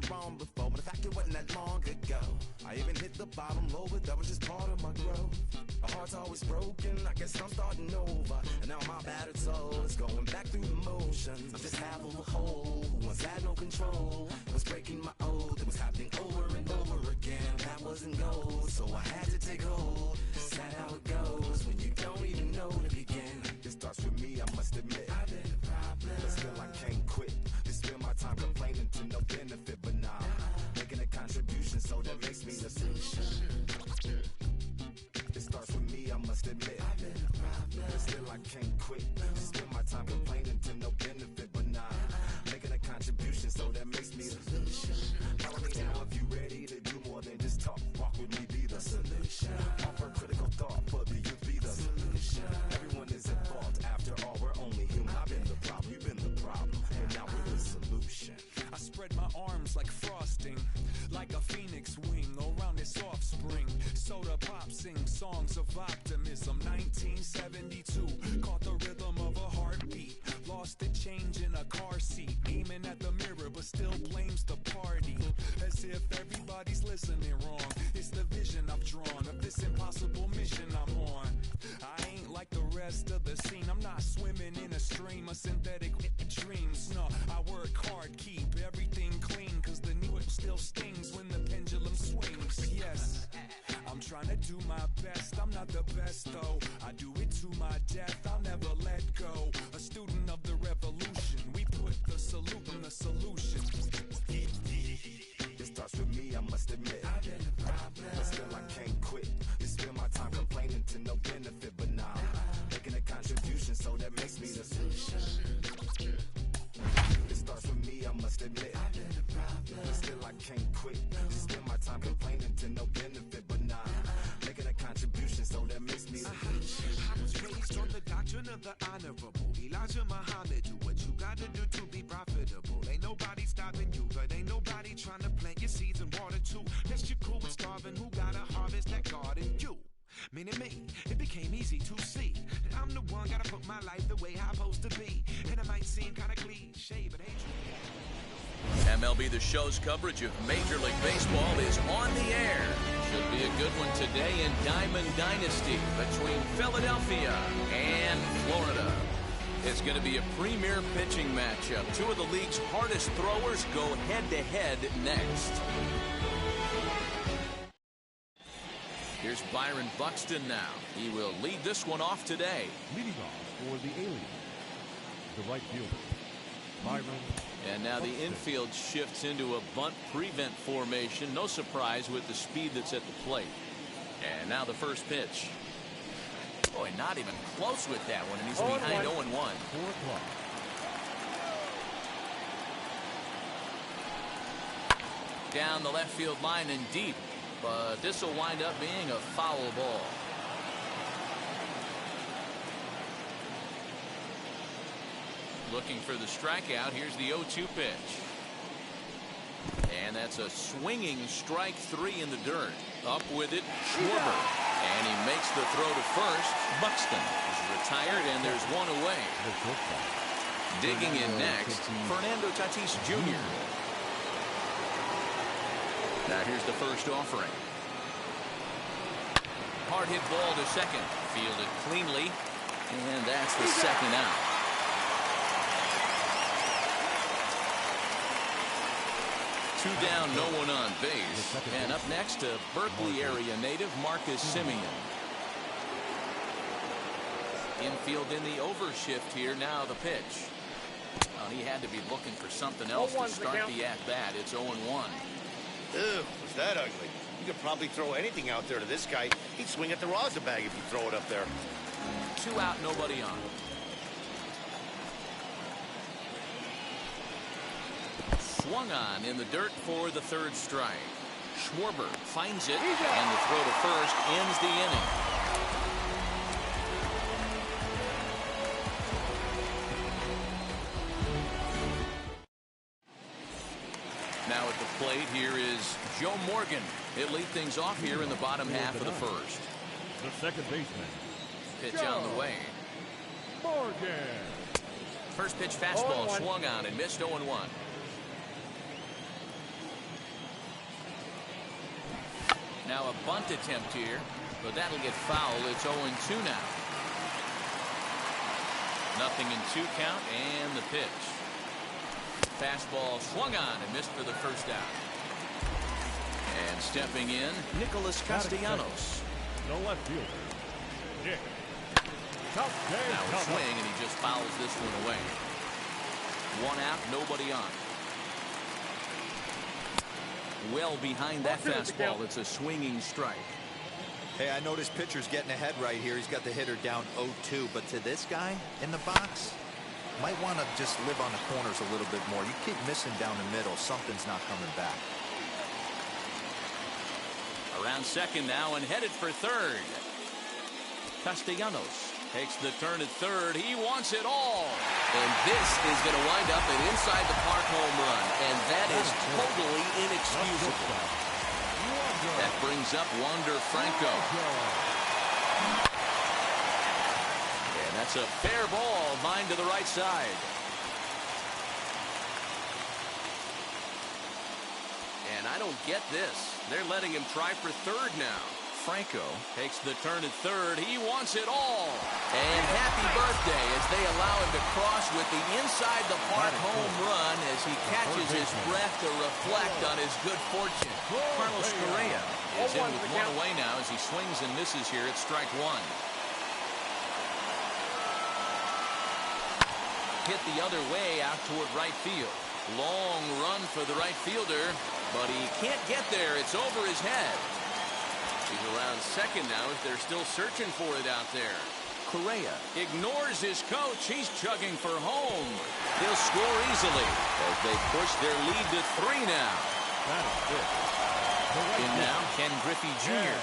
wrong before, but the fact it wasn't that long ago. I even hit the bottom low, but that was just part of my growth. My heart's always broken, I guess I'm starting over. And now my battered soul is going back through the motions. I'm just half of a whole who once had no control. I was breaking my oath, it was happening over and over again. That wasn't gold, so I had to take hold. Sad how it goes when you don't even know to begin. It starts with me, I must admit. I've been a problem, but still I can't quit. Just spend my time complaining to no benefit, but nah, making a contribution, so that makes me the solution. It starts with me, I must admit. I've been a problem, but still I can't quit. Just spend my time complaining to no benefit, but nah, making a contribution, so that makes me the solution. Follow me now if you ready to do more than just talk. Walk with me, be the solution. Offer critical thought, but the youth be the solution. Everyone is involved, after all, we're only human. I've been the problem, you've been the problem, and now we're the solution. I spread my arms like frosting, like a phoenix wing around its offspring. Soda pop sings songs of optimism. 1972, caught the rhythm of a heartbeat. Lost the change in a car seat, aiming at the mirror but still blames the party. As if everybody's listening wrong. It's the vision I've drawn of this impossible mission I'm on. I ain't like the rest of the scene. I'm not swimming in a stream of synthetic dreams. No, I work hard, keep everything clean, cause the needle still stings when the pendulum swings. Yes, I'm trying to do my best. I'm not the best though, I do it to my death. I'll never let go. A student of the revolution, we put the salute in the solution. It starts with me, I must admit. I've been a problem, but still I can't quit. Just spend my time complaining to no benefit, but nah, making a contribution, so that makes me the solution. It starts with me, I must admit. I've been a problem, but still I can't quit. Just spend my time complaining to no benefit, but nah, making a contribution, so that makes me the solution. I was raised on the doctrine of the honorable Elijah Muhammad. Do what you gotta do to be profitable. Ain't nobody stopping you, but ain't nobody trying to plant your seeds and water too. Unless you're cool with starving, who gotta harvest that garden? You. Meaning me, it became easy to see that I'm the one, gotta put my life the way I'm supposed to be. And it might seem kinda cliche, but ain't you? MLB The Show's coverage of Major League Baseball is on the air. Should be a good one today in Diamond Dynasty between Philadelphia and Florida. It's going to be a premier pitching matchup. Two of the league's hardest throwers go head-to-head next. Here's Byron Buxton now. He will lead this one off today. Leading off for the Aliens, the right fielder, Byron. And now the infield shifts into a bunt prevent formation. No surprise with the speed that's at the plate. And now the first pitch. Boy, not even close with that one, and he's behind 0-1. 4 o'clock. Down the left field line and deep, but this will wind up being a foul ball. Looking for the strikeout. Here's the 0-2 pitch. And that's a swinging strike three in the dirt. Up with it, Schwarber. And he makes the throw to first. Buxton is retired, and there's one away. Digging in next, Fernando Tatis Jr. Now here's the first offering. Hard hit ball to second. Fielded cleanly. And that's the second out. Two down, no one on base. And up next, a Berkeley area native, Marcus Semien. Infield in the overshift here. Now the pitch. Well, he had to be looking for something else to start the at-bat. It's 0-1. Ew, was that ugly? You could probably throw anything out there to this guy. He'd swing at the rosin bag if you throw it up there. 2 out, nobody on. Swung on in the dirt for the third strike. Schwarber finds it, and the throw to first ends the inning. Now at the plate here is Joe Morgan. He'll lead things off here in the bottom half of the first. The second baseman. Pitch on the way. Morgan. First pitch fastball swung on and missed 0-1. Now a bunt attempt here, but that'll get fouled. It's 0-2 now. Nothing in 2 count, and the pitch. Fastball swung on and missed for the first out. And stepping in, Nicholas Castellanos. No left fielder. Nick. Now a swing, and he just fouls this one away. 1 out, nobody on. Well behind that fastball. It's a swinging strike. Hey, I noticed pitcher's getting ahead right here. He's got the hitter down 0-2. But to this guy in the box, might want to just live on the corners a little bit more. You keep missing down the middle. Something's not coming back. Around second now and headed for third. Castellanos takes the turn at third. He wants it all. And this is going to wind up an inside the park home run. And that is totally inexcusable. That brings up Wander Franco. And that's a fair ball, line to the right side. And I don't get this. They're letting him try for third now. Franco takes the turn at third. He wants it all. And happy birthday as they allow him to cross with the inside the park home run as he catches his breath to reflect on his good fortune. Carlos Correa is in with 1 away now as he swings and misses here at strike 1. Hit the other way out toward right field. Long run for the right fielder, but he can't get there. It's over his head. He's around second now as they're still searching for it out there. Correa ignores his coach. He's chugging for home. He'll score easily as they push their lead to 3 now. That is good. In now, Ken Griffey Jr.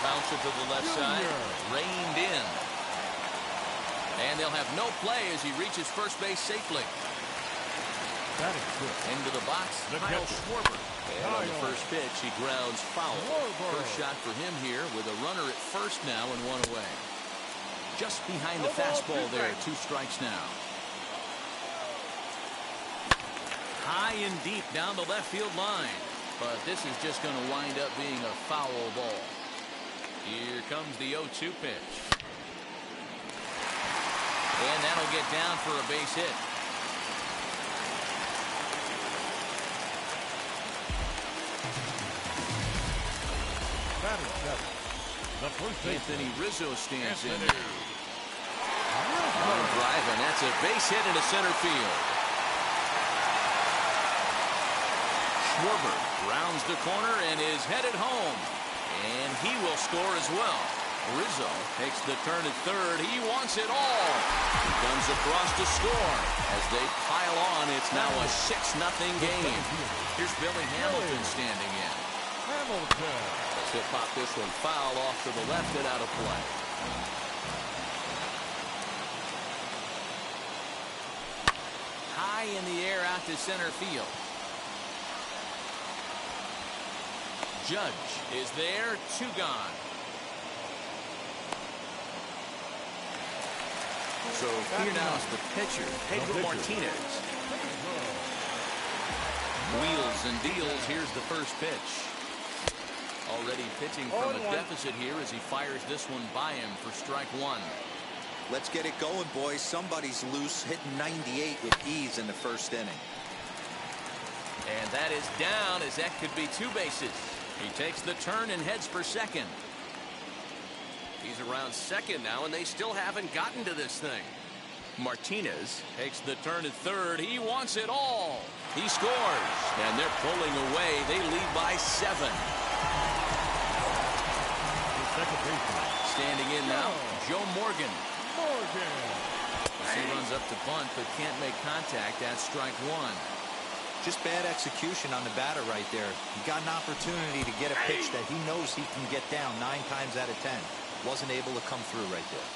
Bounce it to the left side. Reined in. And they'll have no play as he reaches first base safely. That is good. Into the box, Kyle Schwarber. And on the first pitch, he grounds foul. First shot for him here with a runner at first now and 1 away. Just behind the fastball there, 2 strikes now. High and deep down the left field line. But this is just going to wind up being a foul ball. Here comes the 0-2 pitch. And that'll get down for a base hit. The first Anthony Rizzo stands in. Drive, and that's a base hit into center field. Schwarber rounds the corner and is headed home. And he will score as well. Rizzo takes the turn at third. He wants it all. He comes across to score. As they pile on, it's now a 6-0 game. Here's Billy Hamilton standing in. He'll pop this one foul off to the left and out of play. High in the air out to center field. Judge is there, 2 gone. So here now is the pitcher, Pedro Martinez. Wheels and deals. Here's the first pitch. Already pitching from a deficit here as he fires this one by him for strike 1. Let's get it going, boys. Somebody's loose, hitting 98 with ease in the first inning. And that is down as that could be 2 bases. He takes the turn and heads for second. He's around second now, and they still haven't gotten to this thing. Martinez takes the turn at third. He wants it all. He scores, and they're pulling away. They lead by 7. Standing in now, Joe Morgan. He runs up to bunt, but can't make contact. That's strike 1. Just bad execution on the batter right there. He got an opportunity to get a pitch that he knows he can get down 9 times out of 10. Wasn't able to come through right there.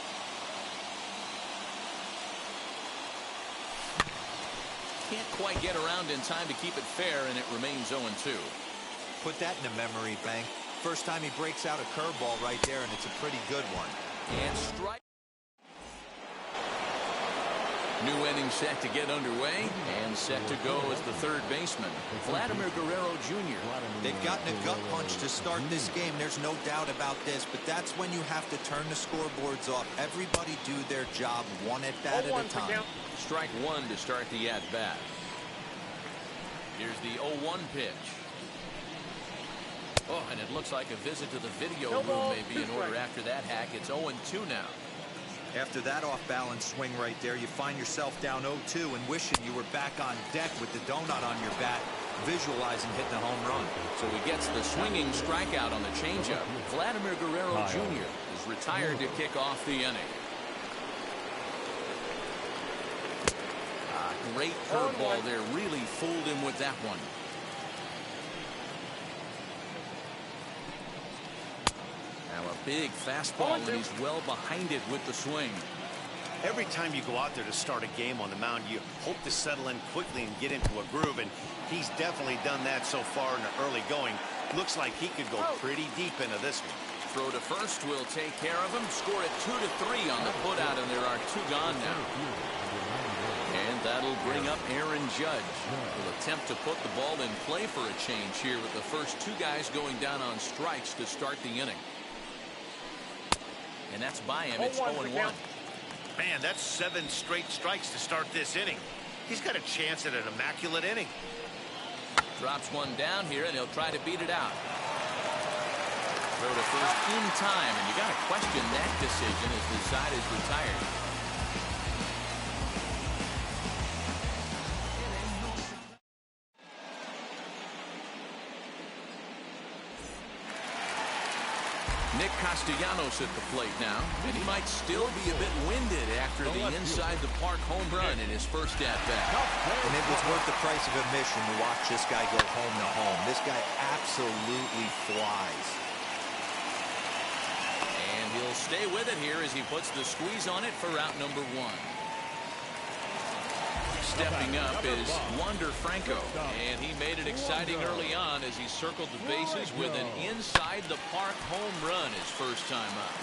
Can't quite get around in time to keep it fair, and it remains 0-2. Put that in the memory bank. First time he breaks out a curveball right there, and it's a pretty good one. And strike. New inning set to get underway and set to go as the third baseman, Vladimir Guerrero Jr. They've gotten a gut punch to start this game. There's no doubt about this, but that's when you have to turn the scoreboards off. Everybody do their job one at bat at a time. Strike one to start the at-bat. Here's the 0-1 pitch. Oh, and it looks like a visit to the video room may be in order after that hack. It's 0-2 now. After that off-balance swing right there, you find yourself down 0-2 and wishing you were back on deck with the donut on your bat, visualizing hitting a home run. So he gets the swinging strikeout on the changeup. Vladimir Guerrero Jr. is retired to kick off the inning. Great curveball there. Really fooled him with that one. Now a big fastball, and he's well behind it with the swing. Every time you go out there to start a game on the mound, you hope to settle in quickly and get into a groove, and he's definitely done that so far in the early going. Looks like he could go pretty deep into this one. Throw to first will take care of him. Score it 2-3 on the putout, and there are two gone now. And that'll bring up Aaron Judge. Will attempt to put the ball in play for a change here with the first two guys going down on strikes to start the inning. And that's by him. It's 0-1. Man, that's 7 straight strikes to start this inning. He's got a chance at an immaculate inning. Drops one down here, and he'll try to beat it out. Throw to first in time, and you got to question that decision as the side is retired. Nick Castellanos at the plate now, and he might still be a bit winded after the inside-the-park home run in his first at-bat. And it was worth the price of admission to watch this guy go home to home. This guy absolutely flies. And he'll stay with it here as he puts the squeeze on it for out number 1. Stepping up is Wander Franco, and he made it exciting early on as he circled the bases with an inside-the-park home run his first time up.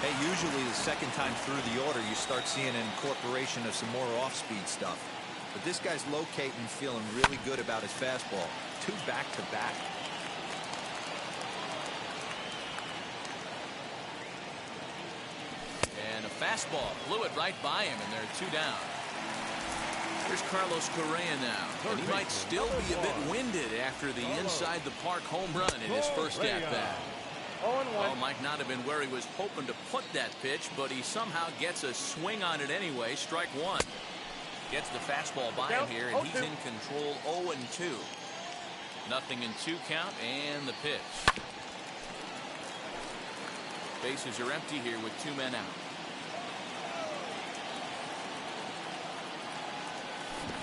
Hey, usually the second time through the order, you start seeing an incorporation of some more off-speed stuff. But this guy's locating, feeling really good about his fastball. 2 back-to-back. And a fastball blew it right by him, and there are 2 down. Here's Carlos Correa now, and he might still be a bit winded after the inside-the-park home run in his first at-bat. Well, might not have been where he was hoping to put that pitch, but he somehow gets a swing on it anyway. Strike 1. Gets the fastball by him here, and he's in control 0-2. Nothing in 2 count, and the pitch. Bases are empty here with 2 men out.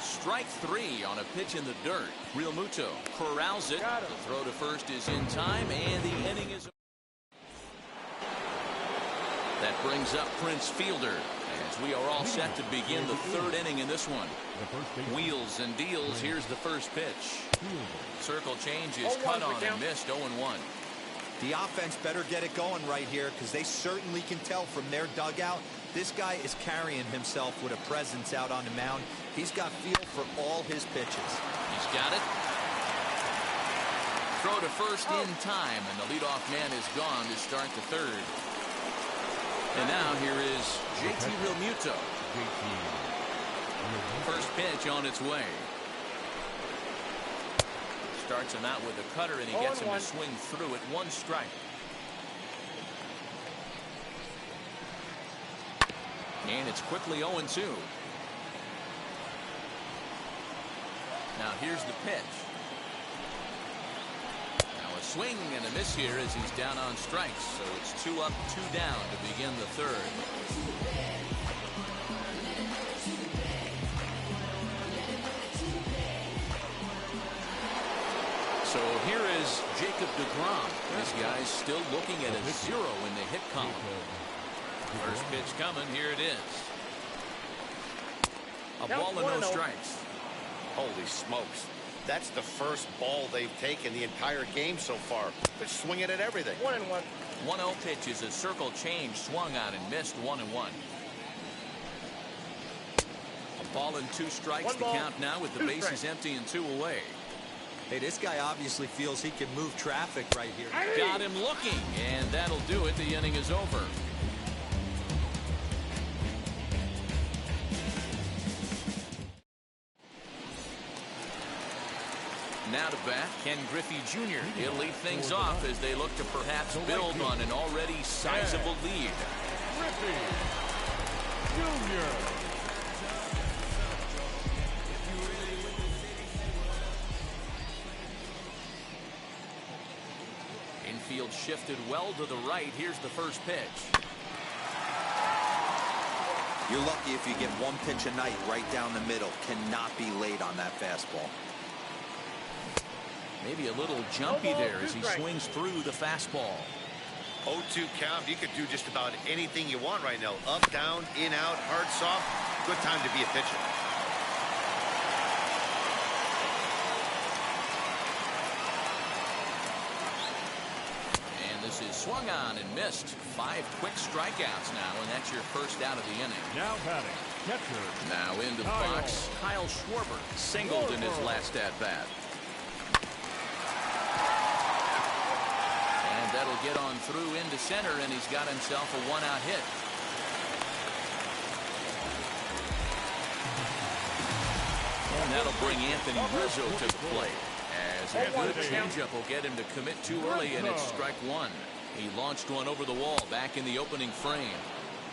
Strike 3 on a pitch in the dirt. Real Muto corrals it. The throw to first is in time, and the inning is. That brings up Prince Fielder as we are all set to begin the 3rd inning in this one. Wheels and deals. Here's the first pitch. Circle change is cut on and missed. 0-1. The offense better get it going right here because they certainly can tell from their dugout this guy is carrying himself with a presence out on the mound. He's got feel for all his pitches. He's got it. Throw to first in time, and the leadoff man is gone to start the 3rd. And now here is JT Realmuto. First pitch on its way. Starts him out with a cutter, and he gets him to swing through at 1 strike. And it's quickly 0-2. Now here's the pitch. Now a swing and a miss here as he's down on strikes. So it's 2 up, 2 down to begin the 3rd. So here is Jacob deGrom. This guy's still looking at a 0 in the hit column. First pitch coming. Here it is. A ball and no strikes. Holy smokes. That's the first ball they've taken the entire game so far. They're swinging at everything. 1-1. 1-0 pitch is a circle change, swung on and missed. 1-1. Ball and 2 strikes to count now with the bases empty and 2 away. Hey, this guy obviously feels he can move traffic right here. Got him looking, and that'll do it. The inning is over. Now to bat, Ken Griffey Jr. He'll lead things off as they look to perhaps build on an already sizable lead. Griffey Jr. Infield shifted well to the right. Here's the first pitch. You're lucky if you get one pitch a night right down the middle. Cannot be late on that fastball. Maybe a little jumpy there as he swings through the fastball. 0-2 count. You could do just about anything you want right now. Up, down, in, out, hard, soft. Good time to be a pitcher. And this is swung on and missed. 5 quick strikeouts now, and that's your first out of the inning. Now batting, catcher. Now into the box, Kyle Schwarber singled in his last at-bat. That'll get on through into center, and he's got himself a 1-out hit. And that'll bring Anthony Rizzo to the plate, as a good changeup will get him to commit too early, and it's strike 1. He launched one over the wall back in the opening frame.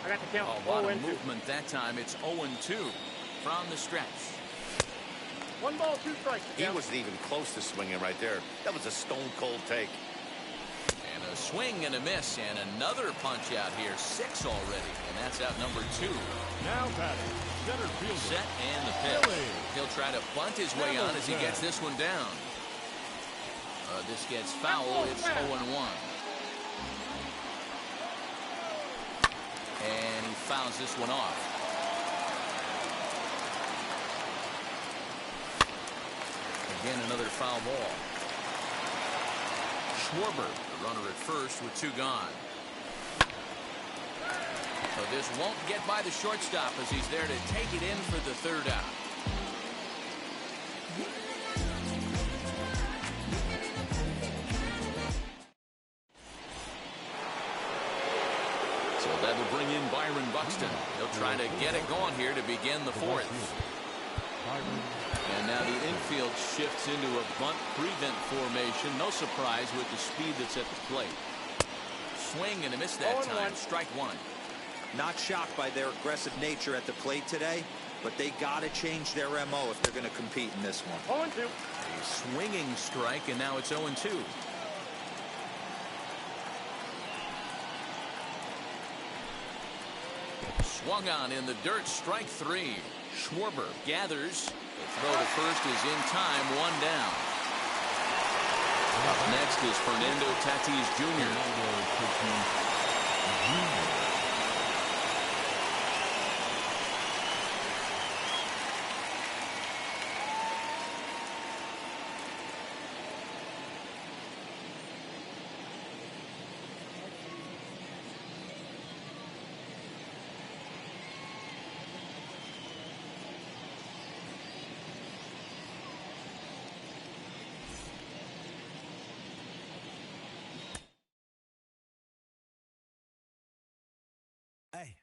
A lot of movement that time. It's 0-2 from the stretch. 1 ball, 2 strikes. He wasn't even close to swinging right there. That was a stone-cold take. A swing and a miss, and another punch out here. 6 already, and that's out number 2. Now batting, center fielder. Set and the pitch. He'll try to bunt his way on as he gets this one down. This gets foul. It's 0-1. And he fouls this one off. Again, another foul ball. Schwarber, the runner at first with 2 gone. So this won't get by the shortstop as he's there to take it in for the 3rd out. So that'll bring in Byron Buxton. He'll try to get it going here to begin the 4th. And now the infield shifts into a bunt prevent formation. No surprise with the speed that's at the plate. Swing and a miss that time. Strike 1. Not shocked by their aggressive nature at the plate today, but they got to change their MO if they're going to compete in this one. 0-2. A swinging strike, and now it's 0-2. Swung on in the dirt. Strike 3. Schwarber gathers. The throw to first is in time. 1 down. Next is Fernando Tatis Jr. Hey.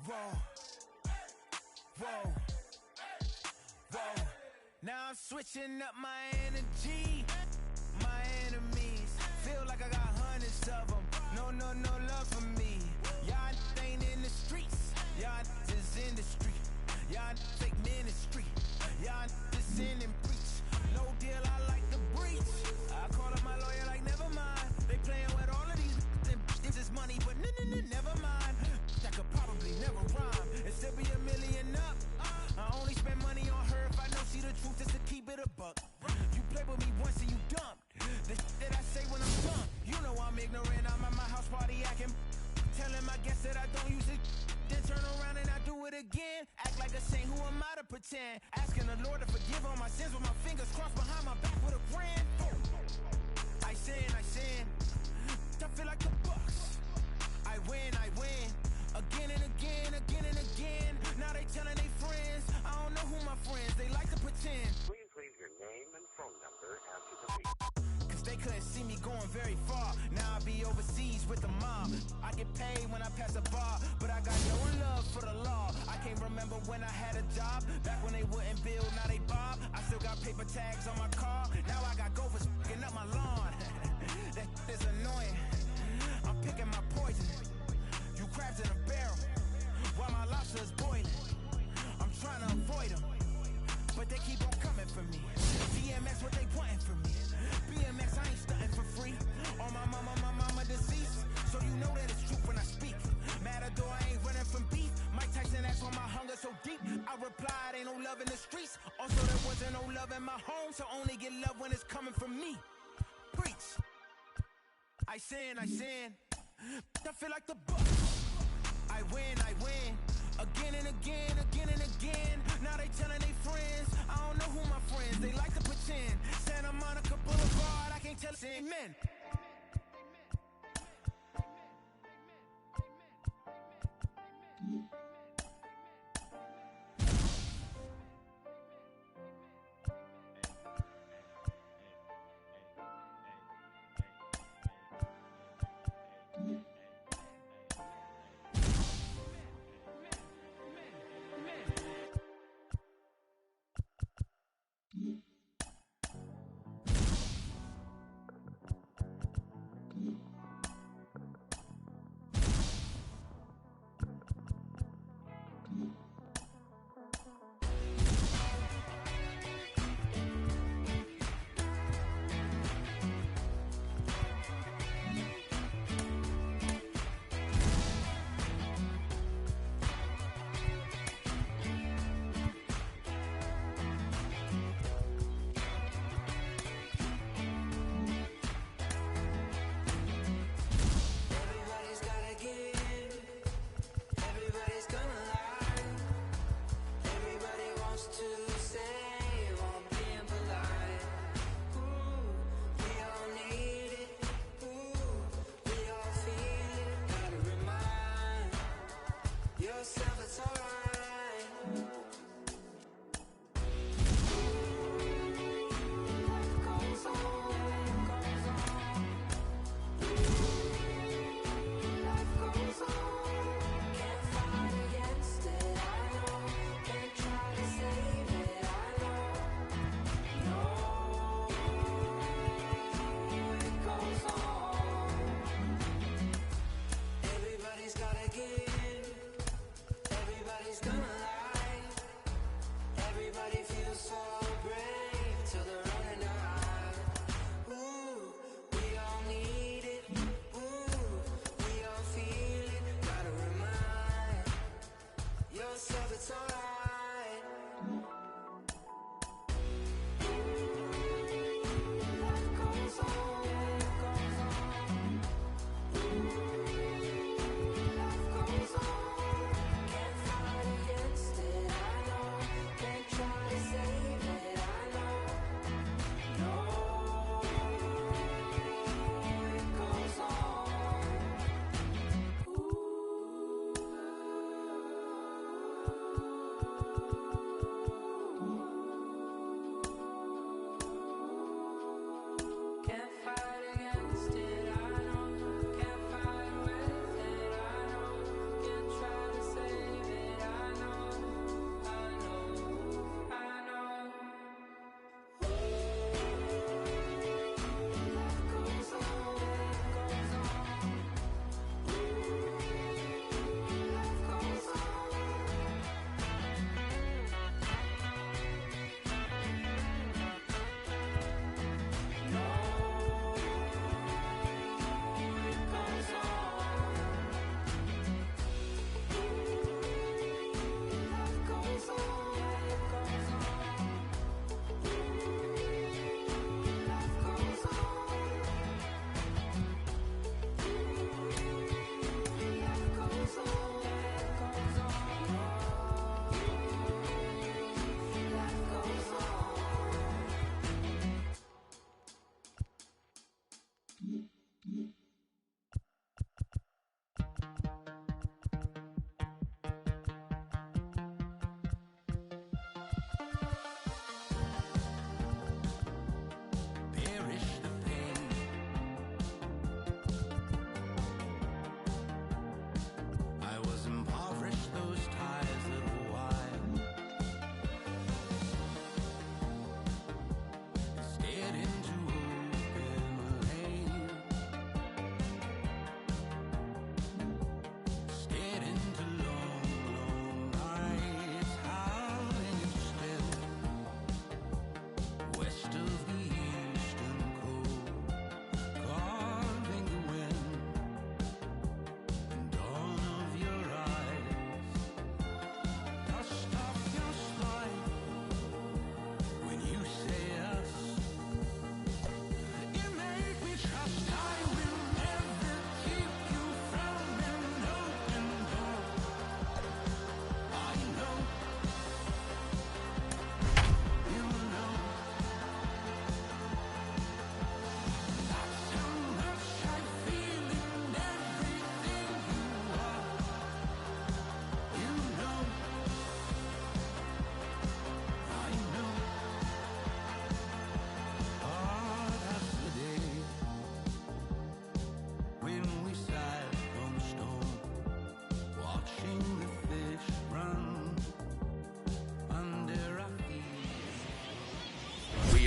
Whoa. Whoa. Whoa. Now I'm switching up my energy. My enemies feel like I got hundreds of them. No love for me. Y'all ain't in the streets. Y'all is in the street. Y'all fake ministry. Y'all just in and preach. No deal, I like the breach. I call up my lawyer like, never mind. They playing with all of these this is money, but never mind. That could probably never rhyme and still be $1 million up. I only spend money on her if I know she the truth, just to keep it a buck. You play with me once and you dump. The that I say when I'm drunk. You know I'm ignorant, I'm at my house party acting. Telling my guests that I don't use it. Then turn around and I do it again. Act like a saint, who am I to pretend? Asking the Lord to forgive all my sins with my fingers crossed behind my back with a grand. I sin. I feel like the Bucks. I win. Again and again, again and again. Now they telling their friends. I don't know who my friends, they like to pretend. Please leave your name and phone number after the beep. Cause they couldn't see me going very far. Now I be overseas with the mob. I get paid when I pass a bar, but I got no love for the law. I can't remember when I had a job. Back when they wouldn't build, now they bob. I still got paper tags on my car. Now I got gophers f***ing up my lawn. That is annoying. I'm picking my poison. You crabs in a barrel, while my lobster is boiling. I'm trying to avoid them, but they keep on coming for me. DMX, what they wanting from me. BMX, I ain't stunting for free. On my mama deceased, so you know that it's truth when I speak. Matador, I ain't running from beef. Mike Tyson asked why my hunger so deep. I replied, ain't no love in the streets. Also, there wasn't no love in my home, so only get love when it's coming from me. Preach. I sin. I feel like the Bucks. I win. Again and again, again and again. Now they telling their friends. I don't know who my friends, they like to pretend. Santa Monica Boulevard, I can't tell amen.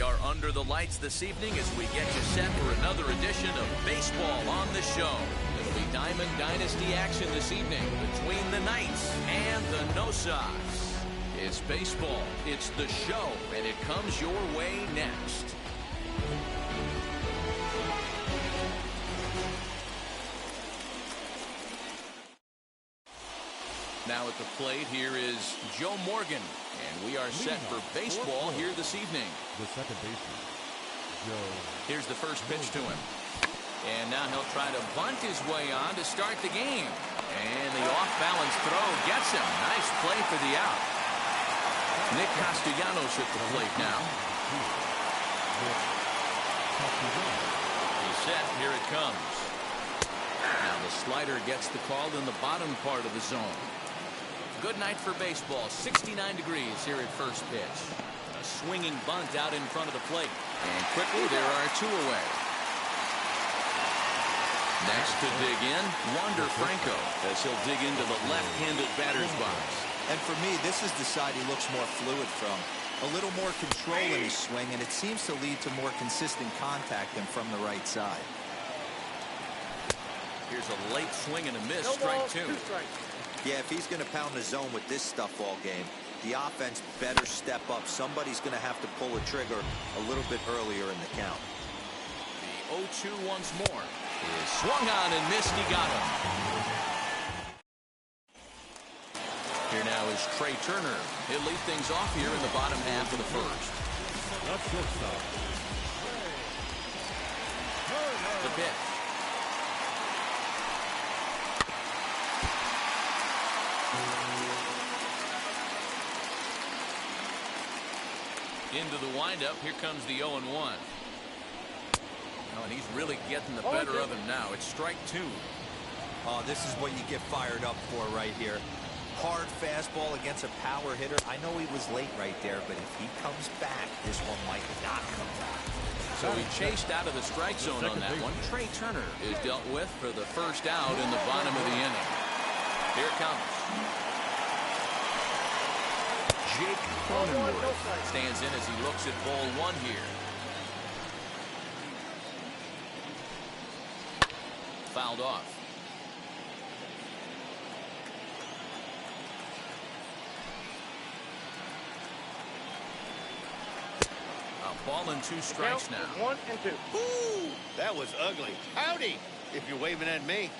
are under the lights this evening as we get you set for another edition of Baseball on the Show. It'll be Diamond Dynasty action this evening between the Knights and the No Sox. It's baseball, it's the show, and it comes your way next. Now at the plate, here is Joe Morgan, and we are set for baseball here this evening. The second baseman, Joe. Here's the first pitch to him. And now he'll try to bunt his way on to start the game. And the off-balance throw gets him. Nice play for the out. Nick Castellanos at the plate now. He's set. Here it comes. Now the slider gets the call in the bottom part of the zone. Good night for baseball. 69 degrees here at first pitch. A swinging bunt out in front of the plate. And quickly there are two away. Next to dig in, Wander Franco as he'll dig into the left-handed batter's box. And for me, this is the side he looks more fluid from. A little more control in his swing, and it seems to lead to more consistent contact than from the right side. Here's a late swing and a miss. No strike ball, two. Yeah, if he's going to pound the zone with this stuff all game, the offense better step up. Somebody's going to have to pull a trigger a little bit earlier in the count. The 0-2 once more. Is swung on and missed. He got him. Here now is Trey Turner. He'll lead things off here in the bottom half of the first. That's shortstop. The pitch. Into the windup. Here comes the 0-1. Oh, and he's really getting the better of him now. It's strike two. Oh, this is what you get fired up for right here. Hard fastball against a power hitter. I know he was late right there, but if he comes back, this one might not come back. So he chased out of the strike zone on that one. Trey Turner is dealt with for the first out in the bottom of the inning. Here it comes. Jake Cronenworth stands in as he looks at ball one here. Fouled off. A ball and two strikes now. 1 and 2. Ooh, that was ugly. Howdy, if you're waving at me.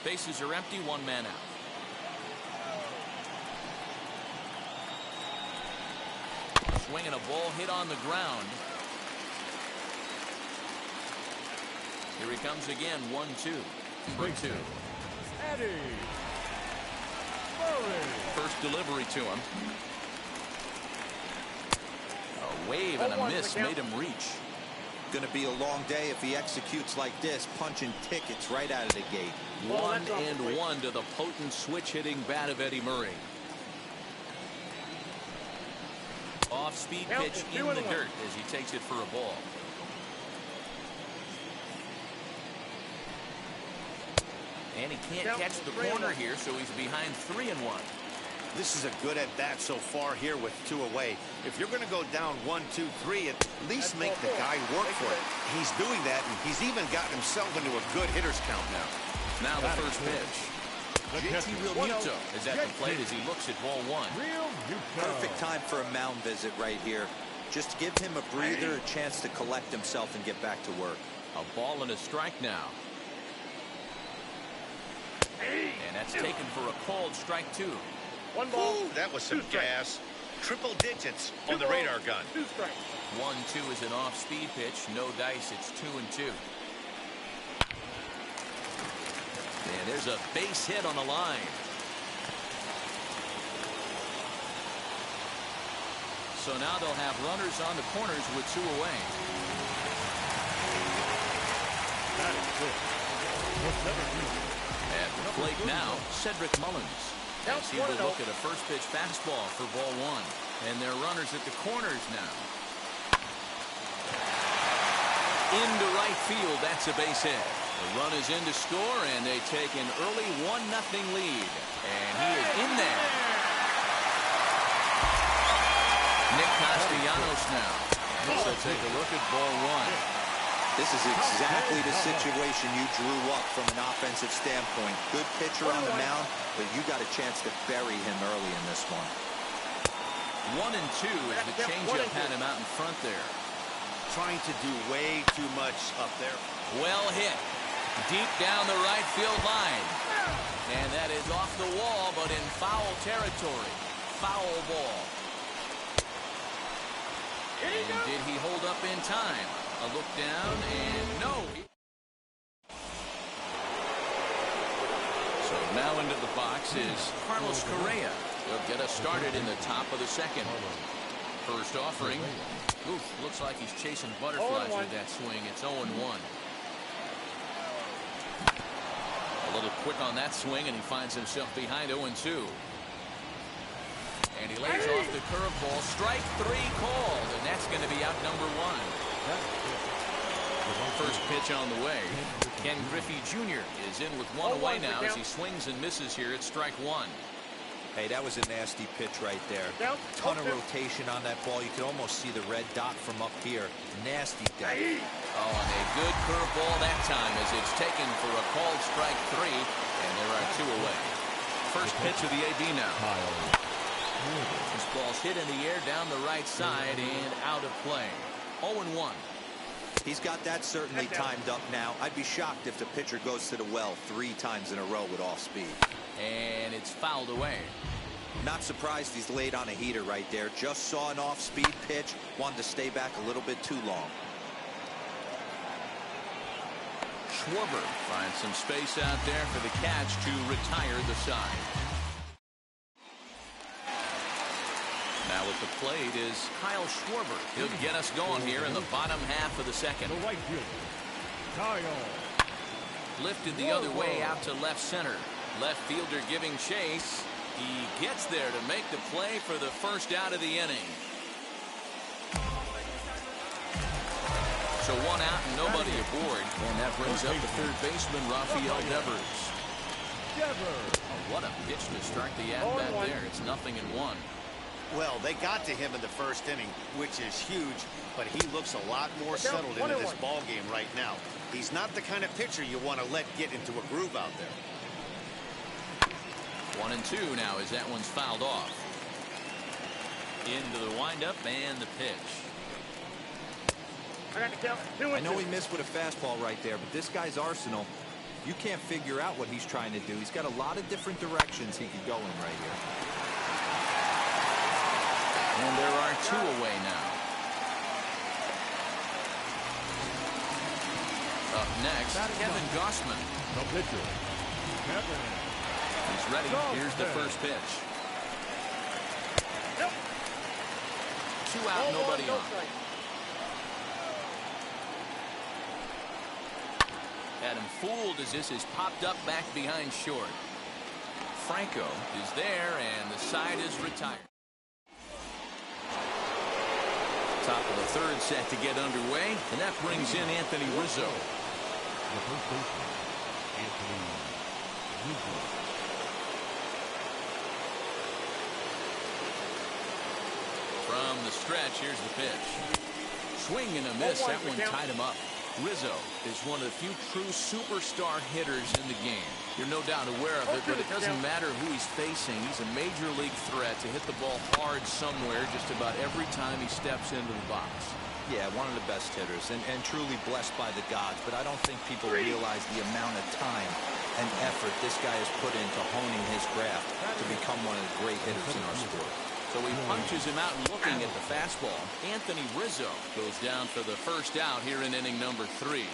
Bases are empty, one man out. Swinging a ball hit on the ground. Here he comes again, 1-2. For two. Eddie Murray. First delivery to him. A wave and a miss made him reach. Going to be a long day if he executes like this, punching tickets right out of the gate. 1-1 to the potent switch-hitting bat of Eddie Murray. Off-speed pitch in the dirt as he takes it for a ball. And he can't catch the corner here, so he's behind 3-1. This is a good at-bat so far here with two away. If you're going to go down 1, 2, 3, at least make the guy work for it. He's doing that, and he's even gotten himself into a good hitter's count now. Now the first pitch. JT Realmuto is at the plate as he looks at ball one. Perfect time for a mound visit right here. Just to give him a breather, a chance to collect himself and get back to work. A ball and a strike now. And that's taken for a called strike two. One ball. Ooh, that was some gas. Triple digits on the radar gun. 2 strikes. 1-2 is an off-speed pitch. No dice. It's 2-2. And there's a base hit on the line. So now they'll have runners on the corners with two away. At the plate now, Cedric Mullins. As he will look at a first pitch fastball for ball one. And they're runners at the corners now. Into right field, that's a base hit. The run is in to score, and they take an early 1-0 lead. And he is in there. Nick Castellanos now. So take a look at ball one. This is exactly the situation you drew up from an offensive standpoint. Good pitcher on the mound, but you got a chance to bury him early in this one. 1-2 as the changeup had him out in front there. Trying to do way too much up there. Well hit. Deep down the right field line. And that is off the wall, but in foul territory. Foul ball. And did he hold up in time? A look down, and no. So now into the box is Carlos Correa. He'll get us started in the top of the second. First offering. Oof, looks like he's chasing butterflies with that swing. It's 0-1. A little quick on that swing, and he finds himself behind 0-2. And he lays off the curveball. Strike 3 called, and that's going to be out number 1. First pitch on the way. Ken Griffey Jr. is in with 1 away now as he swings and misses here at strike 1. Hey, that was a nasty pitch right there. Ton of rotation on that ball. You could almost see the red dot from up here. Nasty day. Oh, and a good curveball that time as it's taken for a called strike 3, and there are 2 away. First pitch of the AB now. This ball's hit in the air down the right side and out of play. 0-1. He's got that certainly timed up now. I'd be shocked if the pitcher goes to the well 3 times in a row with off speed. And it's fouled away. Not surprised he's laid on a heater right there. Just saw an off-speed pitch. Wanted to stay back a little bit too long. Schwarber finds some space out there for the catch to retire the side. Now at the plate is Kyle Schwarber. He'll get us going here in the bottom half of the second. The right fielder, Kyle. Lifted the other way out to left center. Left fielder giving chase. He gets there to make the play for the first out of the inning. So 1 out and nobody aboard. And that brings up the third baseman, Rafael Devers. Oh, what a pitch to start the at-bat there. It's 0-1. Well, they got to him in the first inning, which is huge, but he looks a lot more settled into this ball game right now. He's not the kind of pitcher you want to let get into a groove out there. 1-2 now as that one's fouled off. Into the windup and the pitch. I know he missed with a fastball right there, but this guy's arsenal, you can't figure out what he's trying to do. He's got a lot of different directions he could go in right here. And there are 2 away now. Up next, Kevin Gausman. The pitcher, Kevin. He's ready. Here's the first pitch. 2 out, nobody on. Had him fooled as this is popped up back behind short. Franco is there, and the side is retired. Top of the third set to get underway, and that brings in Anthony Rizzo. The first baseman, Anthony Rizzo. From the stretch, here's the pitch. Swing and a miss. That one tied him up. Rizzo is one of the few true superstar hitters in the game. You're no doubt aware of it, but it doesn't matter who he's facing. He's a major league threat to hit the ball hard somewhere just about every time he steps into the box. Yeah, one of the best hitters and truly blessed by the gods, but I don't think people realize the amount of time and effort this guy has put into honing his craft to become one of the great hitters in our sport. So he punches him out and looking at the fastball. Anthony Rizzo goes down for the first out here in inning number 3.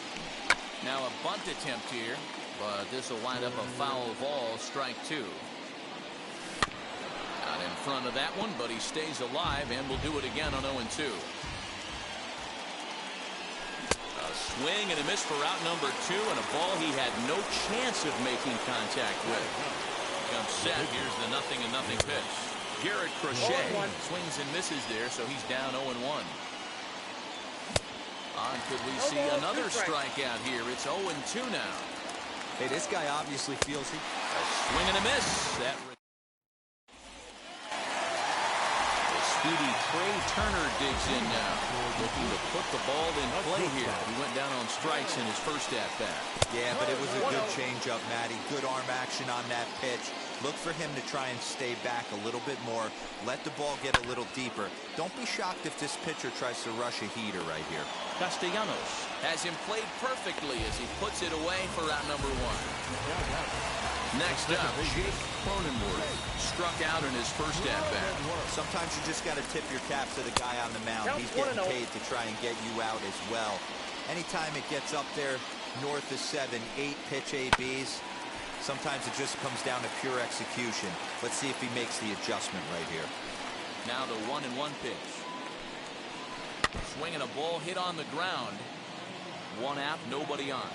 Now a bunt attempt here, but this will wind up a foul ball, strike 2. Out in front of that one, but he stays alive and will do it again on 0-2. A swing and a miss for out number 2, and a ball he had no chance of making contact with. Comes set. Here's the 0-0 pitch. Garrett Crochet swings and misses there, so he's down 0-1. Could we see another strikeout here? It's 0-2 now. Hey, this guy obviously feels he... A swing and a miss. The speedy Trey Turner digs in now, looking to put the ball in play here. He went down on strikes in his first at-bat. Yeah, but it was a good changeup, Matty. Good arm action on that pitch. Look for him to try and stay back a little bit more. Let the ball get a little deeper. Don't be shocked if this pitcher tries to rush a heater right here. Castellanos has him played perfectly as he puts it away for out number one. Next up, Jake Cronenworth struck out in his first at-bat. Sometimes you just got to tip your cap to the guy on the mound. He's getting paid to try and get you out as well. Anytime it gets up there north of 7, 8 pitch ABs, sometimes it just comes down to pure execution. Let's see if he makes the adjustment right here. Now the 1-1 pitch. Swinging a ball hit on the ground. One out, nobody on.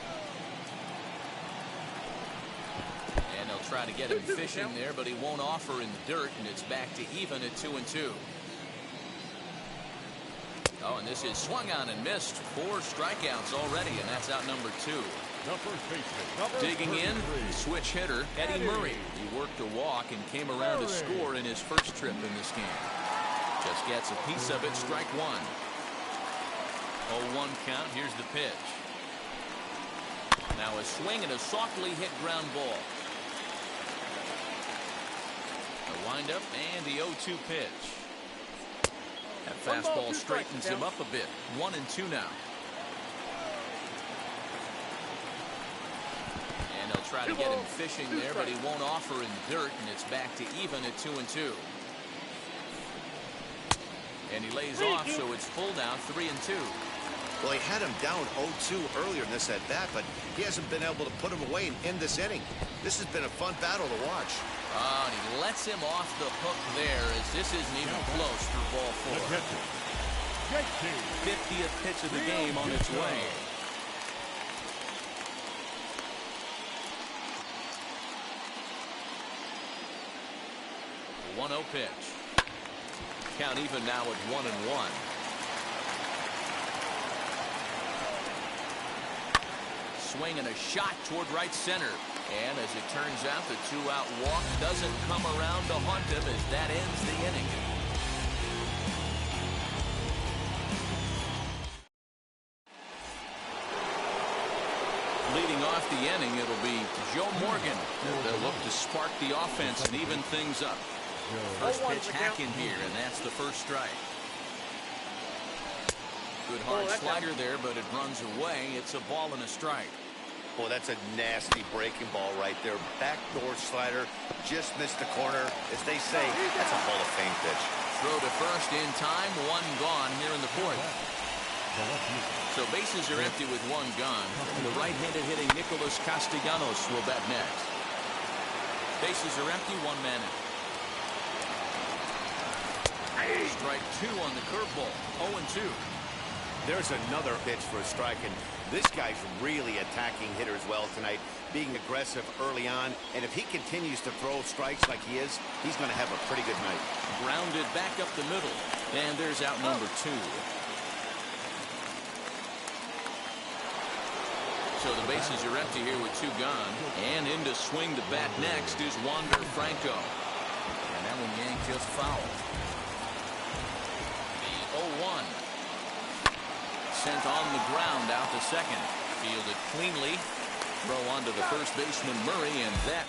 And they'll try to get him fishing there, but he won't offer in the dirt, and it's back to even at 2-2. Oh, and this is swung on and missed. 4 strikeouts already, and that's out number 2. Digging in, switch hitter, Eddie Murray. He worked a walk and came around to score in his first trip in this game. Just gets a piece of it, strike 1. 0-1 count, here's the pitch. Now a swing and a softly hit ground ball. A windup and the 0-2 pitch. That fastball straightens him up a bit. 1-2 now. And they'll try to get him fishing there, but he won't offer in the dirt, and it's back to even at 2-2. And he lays off, so it's pulled out 3-2. Well, he had him down 0-2 earlier in this at-bat, but he hasn't been able to put him away and end this inning. This has been a fun battle to watch. Oh, and he lets him off the hook there, as this isn't even close for ball 4. 50th pitch of the game on its way. The 1-0 pitch. Count even now at 1-1. Swing and a shot toward right center. And as it turns out, the 2-out walk doesn't come around to haunt him as that ends the inning. Leading off the inning, it'll be Joe Morgan. They'll look to spark the offense and even things up. First pitch hack in here, and that's the first strike. Good hard slider there, but it runs away. It's a ball and a strike. Boy, that's a nasty breaking ball right there. Backdoor slider, just missed the corner. As they say, that's a Hall of Fame pitch. Throw to first in time, 1 gone here in the 4th. So bases are empty with 1 gone. The right-handed hitting Nicholas Castellanos will bat next. Bases are empty, 1 man in. Strike 2 on the curveball. 0-2. There's another pitch for a strike, and this guy's really attacking hitters well tonight, being aggressive early on, and if he continues to throw strikes like he is, he's going to have a pretty good night. Grounded back up the middle, and there's out number 2. So the bases are empty here with 2 gone, and in to swing the bat next is Wander Franco. And that one yanked just foul. The 0-1. Sent on the ground out to second. Fielded cleanly. Throw onto the first baseman Murray, and that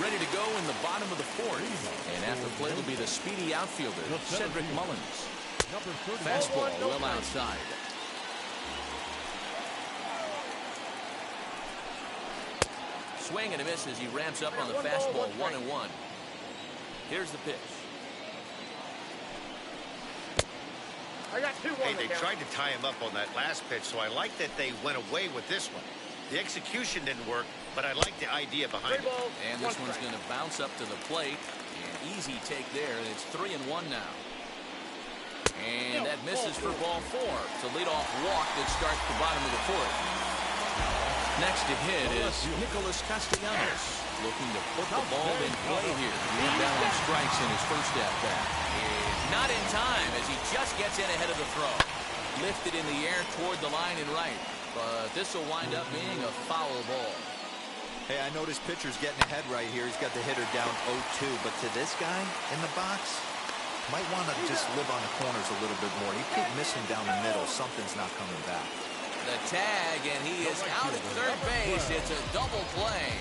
ready to go in the bottom of the 4th. And at the plate will be the speedy outfielder Cedric Mullins. Fastball well outside. Swing and a miss as he ramps up on the fastball. 1-1. Here's the pitch. I got 2-1. Hey, they tried to tie him up on that last pitch, so I like that they went away with this one. The execution didn't work, but I like the idea behind it. And this one's going to bounce up to the plate. An easy take there, and it's 3-1 now. And that misses for ball 4. It's a leadoff walk that starts the bottom of the 4th. Next to hit is Nicholas Castellanos, looking to put the ball in play here. He went down on strikes in his first at-bat. Not in time as he just gets in ahead of the throw. Lifted in the air toward the line and right. But this will wind up being a foul ball. Hey, I noticed pitcher's getting ahead right here. He's got the hitter down 0-2, but to this guy in the box, might want to just live on the corners a little bit more. You keep missing down the middle. Something's not coming back. The tag, and he is out at third base. It's a double play.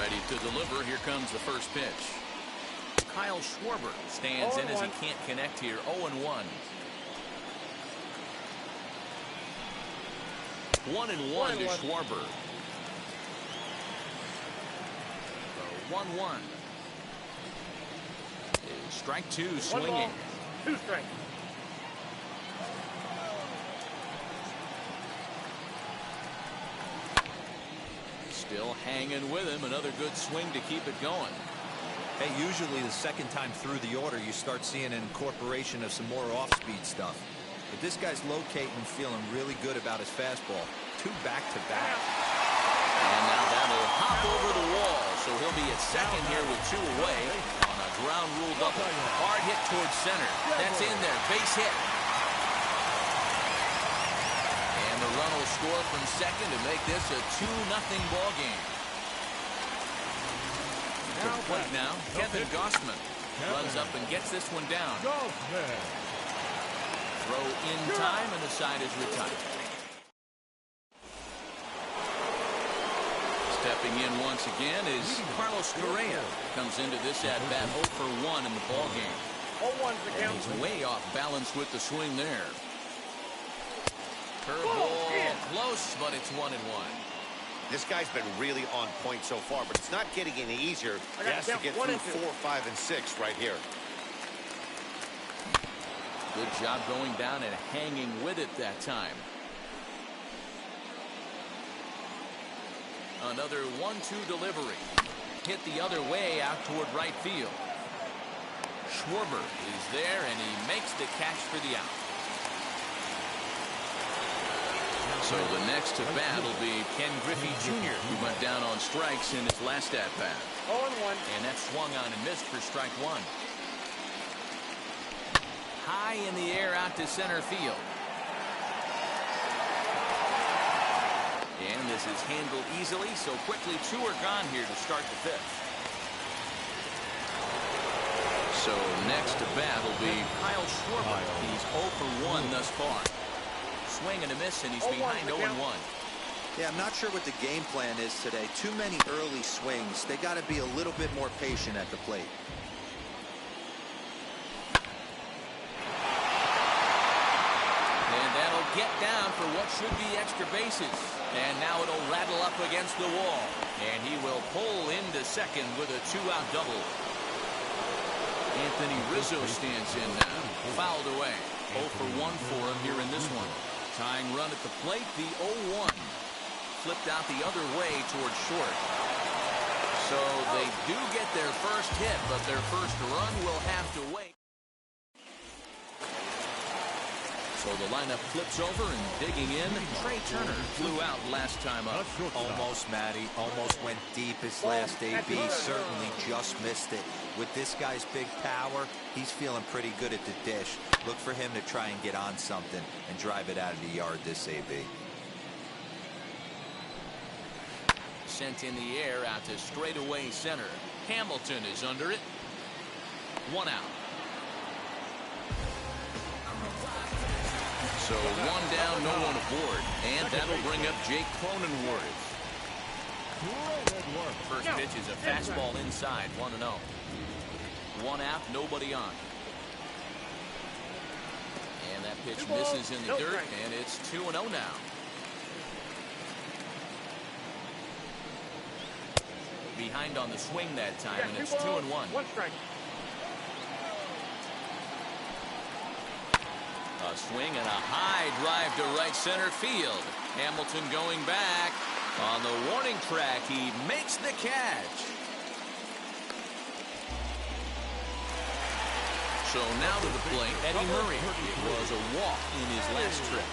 Ready to deliver. Here comes the first pitch. Kyle Schwarber stands in as he can't connect here. 0-1. 1-1 to Schwarber. 1-1. Strike two, swinging. 2 strikes. Still hanging with him. Another good swing to keep it going. Hey, usually the second time through the order, you start seeing an incorporation of some more off-speed stuff. But this guy's locating, feeling really good about his fastball. 2 back-to-back. And now that'll hop over the wall, so he'll be at second here with 2 away on a ground rule double. Hard hit towards center. That's in there. Base hit. And the run will score from second to make this a 2-0 ball game. To the plate now, Kevin Gausman runs up and gets this one down. Throw in time, and the side is retired. Stepping in once again is Carlos Correa. Comes into this at-bat 0 for 1 in the ball game. 0-1's the count. He's way off balance with the swing there. Curveball close, but it's 1-1. This guy's been really on point so far, but it's not getting any easier. He has to get through 4, 5, and 6 right here. Good job going down and hanging with it that time. Another 1-2 delivery. Hit the other way out toward right field. Schwarber is there, and he makes the catch for the out. So the next to bat will be Ken Griffey Jr., who went down on strikes in his last at-bat. 0-1. And that swung on and missed for strike 1. High in the air out to center field. And this is handled easily, so quickly 2 are gone here to start the 5th. So next to bat will be Kyle Schwarber. He's 0 for 1 thus far. Swing and a miss, and he's behind 0-1. Yeah, I'm not sure what the game plan is today. Too many early swings. They got to be a little bit more patient at the plate. And that'll get down for what should be extra bases. And now it'll rattle up against the wall. And he will pull into second with a 2-out double. Anthony Rizzo stands in now. Fouled away. 0 for 1 for him here in this one. Tying run at the plate, the 0-1. Flipped out the other way towards short. So they do get their first hit, but their first run will have to wait. So the lineup flips over, and digging in, Trey Turner flew out last time up. Almost, Matty. Almost went deep his last AB. Certainly just missed it. With this guy's big power, he's feeling pretty good at the dish. Look for him to try and get on something and drive it out of the yard this AB. Sent in the air out to straightaway center. Hamilton is under it. 1 out. So 1 down, no one aboard. And that'll bring up Jake Cronenworth. First pitch is a fastball inside, 1-0. 1 out, nobody on. And that pitch misses in the dirt, and it's 2-0 now. Behind on the swing that time, and it's 2-1. 1 strike. A swing and a high drive to right center field. Hamilton going back. On the warning track, he makes the catch. So now to the plate, Eddie Murray. It was a walk in his last trip.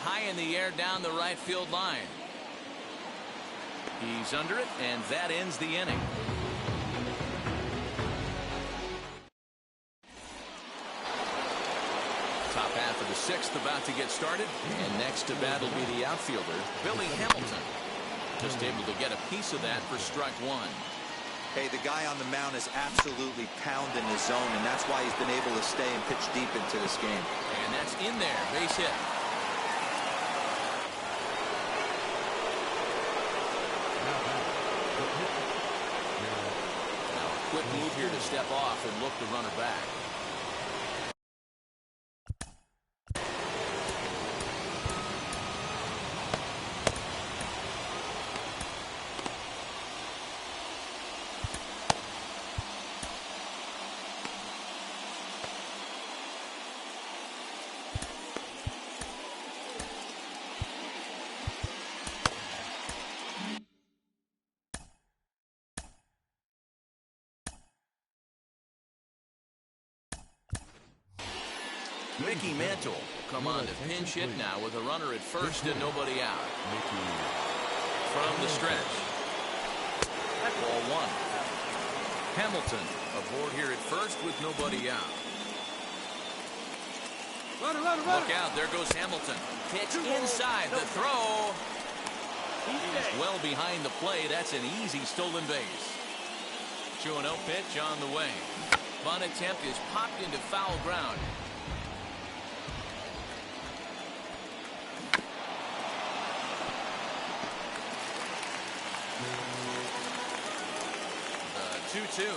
High in the air down the right field line. He's under it, and that ends the inning. Top half of of the sixth about to get started. And next to bat will be the outfielder, Billy Hamilton. Just able to get a piece of that for strike one. Hey, the guy on the mound is absolutely pounding the zone, and that's why he's been able to stay and pitch deep into this game. And that's in there, base hit. Now a quick move here to step off and look the runner back. Mickey Mantle will come on to pinch hit now with a runner at first and nobody out. From the stretch. Ball one. Hamilton aboard here at first with nobody out. Look out, there goes Hamilton. Pitch inside the throw. He's well behind the play. That's an easy stolen base. 2-0 pitch on the way. Bunt attempt is popped into foul ground. The 2-2.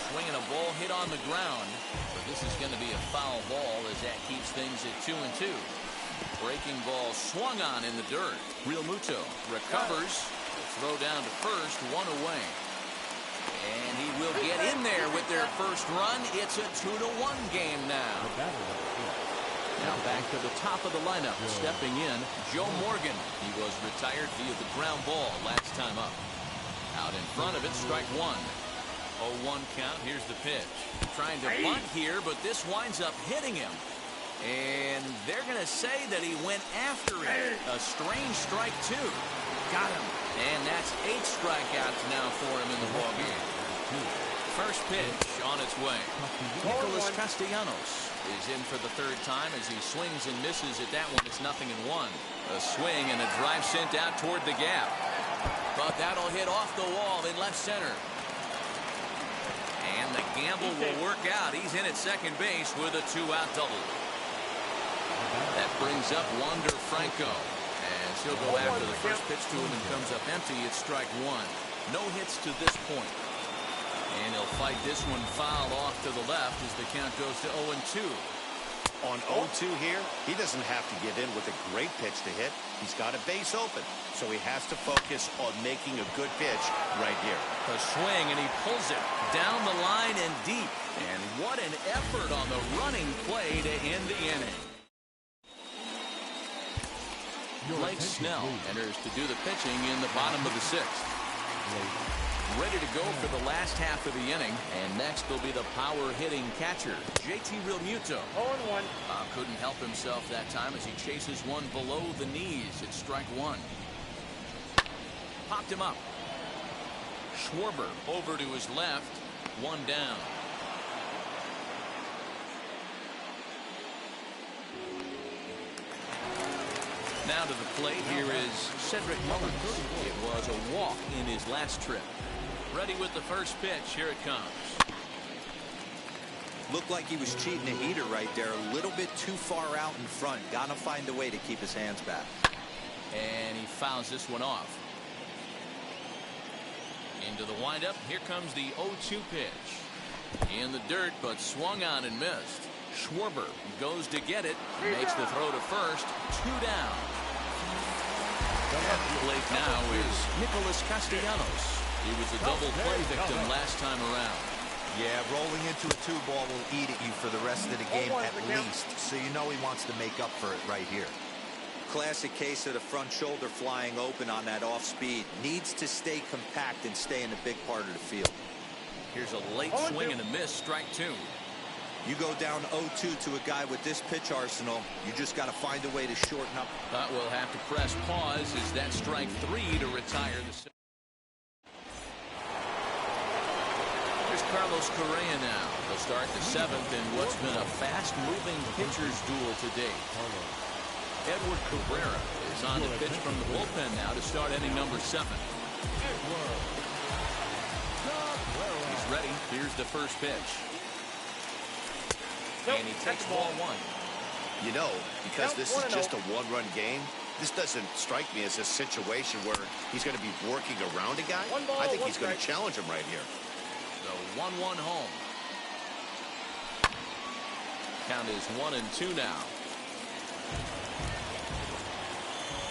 Swinging a ball hit on the ground, but this is going to be a foul ball as that keeps things at 2-2. Breaking ball swung on in the dirt. Real Muto recovers. Throw down to first, one away. And he will get in there with their first run. It's a 2-1 game now. Now back to the top of the lineup. Stepping in, Joe Morgan. He was retired via the ground ball last time up. Out in front of it, strike one. 0-1 count. Here's the pitch. Trying to bunt here, but this winds up hitting him. And they're going to say that he went after it. A strange strike, too. Got him. And that's 8 strikeouts now for him in the ballgame. First pitch on its way. Nicholas Castellanos is in for the third time as he swings and misses at that one. It's 0-1. A swing and a drive sent out toward the gap. But that'll hit off the wall in left center. And the gamble will work out. He's in at second base with a 2-out double. That brings up Wander Franco. As he'll go after the first pitch to him and comes up empty. It's strike one. No hits to this point. And he'll fight this one foul off to the left as the count goes to 0-2. On 0-2 here, he doesn't have to get in with a great pitch to hit. He's got a base open, so he has to focus on making a good pitch right here. A swing, and he pulls it down the line and deep. And what an effort on the running play to end the inning. Blake Snell enters to do the pitching in the bottom of the sixth. Ready to go for the last half of the inning. And next will be the power-hitting catcher, JT Realmuto. 0-1. Couldn't help himself that time as he chases one below the knees. It's strike one. Popped him up. Schwarber over to his left. One down. Now to the plate, here is Cedric Mullins. It was a walk in his last trip. Ready with the first pitch. Here it comes. Looked like he was cheating a heater right there. A little bit too far out in front. Gotta find a way to keep his hands back. And he fouls this one off. Into the windup. Here comes the 0-2 pitch. In the dirt, but swung on and missed. Schwarber goes to get it. Makes the throw to first. 2 down. At the plate now is Nicholas Castellanos. He was a double play victim last time around. Yeah, rolling into a 2-ball will eat at you for the rest of the game at least. So you know he wants to make up for it right here. Classic case of the front shoulder flying open on that off speed. Needs to stay compact and stay in the big part of the field. Here's a late swing and a miss. Strike two. You go down 0-2 to a guy with this pitch arsenal, you just got to find a way to shorten up. But we'll have to press pause as that strike 3 to retire the. Here's Carlos Correa now to start the 7th in what's been a fast-moving pitcher's duel to date. Edward Cabrera is on the pitch from the bullpen now to start inning number 7. He's ready. Here's the first pitch. And he takes ball 1. You know, because this is just a one-run game, this doesn't strike me as a situation where he's going to be working around a guy. I think he's going to challenge him right here. The 1-1 home. Count is 1-2 now.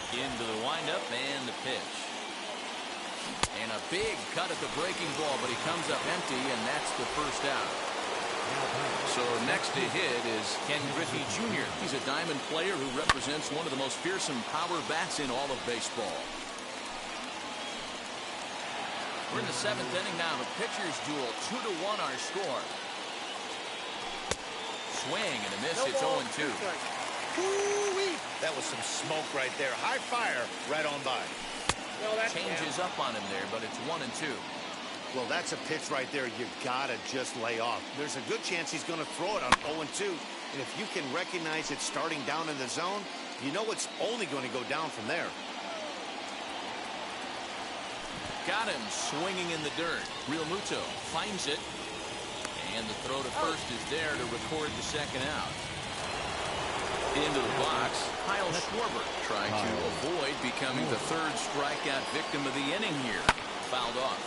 Into the windup and the pitch. And a big cut at the breaking ball, but he comes up empty, and that's the first out. So next to hit is Ken Griffey Jr. He's a diamond player who represents one of the most fearsome power bats in all of baseball. We're in the 7th inning now. A pitcher's duel. 2-1 our score. Swing and a miss. It's 0-2. That was some smoke right there. High fire right on by. Changes up on him there, but it's 1-2. Well, that's a pitch right there you gotta just lay off. There's a good chance he's going to throw it on 0-2. And if you can recognize it starting down in the zone, you know it's only going to go down from there. Got him swinging in the dirt. Real Muto finds it. And the throw to first is there to record the second out. Into the box, Kyle Schwarber trying to avoid becoming the 3rd strikeout victim of the inning here. Fouled off.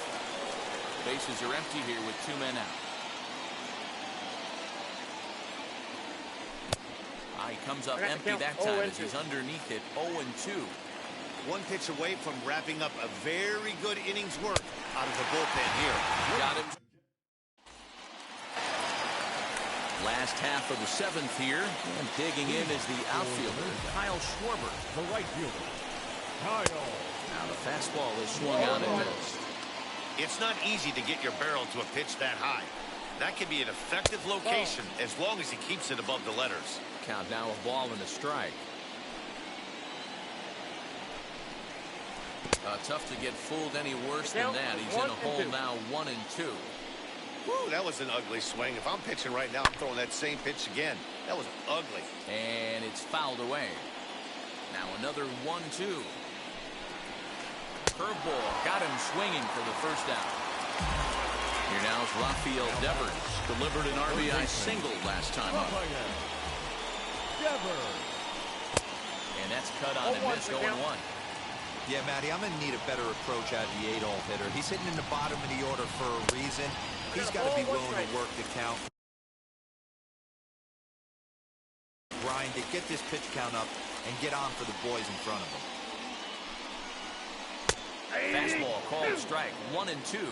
Bases are empty here with 2 men out. He comes up empty that time as he's underneath it. 0-2. One pitch away from wrapping up a very good innings work out of the bullpen here. Got him. Last half of the 7th here, and digging in is the outfielder, Kyle Schwarber. The right fielder, Kyle. Now the fastball is swung on and missed. It's not easy to get your barrel to a pitch that high. That can be an effective location as long as he keeps it above the letters. Count now a ball and a strike. Tough to get fooled any worse than that. He's in a hole now, 1-2. Woo, that was an ugly swing. If I'm pitching right now, I'm throwing that same pitch again. That was ugly. And it's fouled away. Now another 1-2. Curveball got him swinging for the first out. Here now is Rafael Devers. Delivered an RBI single last time up. And that's cut on and missed 0-1. Yeah, Matty, I'm going to need a better approach out of the 8-hole hitter. He's hitting in the bottom of the order for a reason. He's got to be willing to work the count. Grind it, get this pitch count up, and get on for the boys in front of him. Fastball called strike. 1-2.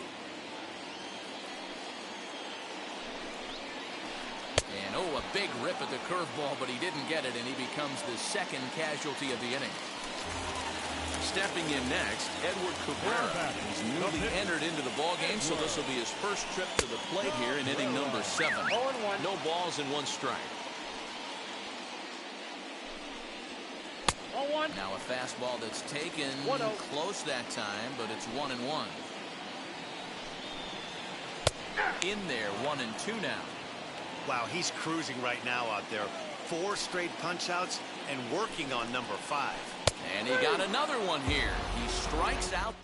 And a big rip at the curveball, but he didn't get it, and he becomes the 2nd casualty of the inning. Stepping in next, Edward Cabrera. He's newly entered into the ballgame, so this will be his first trip to the plate here in inning number 7. No balls and 1 strike. Now a fastball that's taken close that time, but it's 1-1. In there, 1-2 now. Wow, he's cruising right now out there. 4 straight punch-outs and working on number 5. And he got another one here. He strikes out.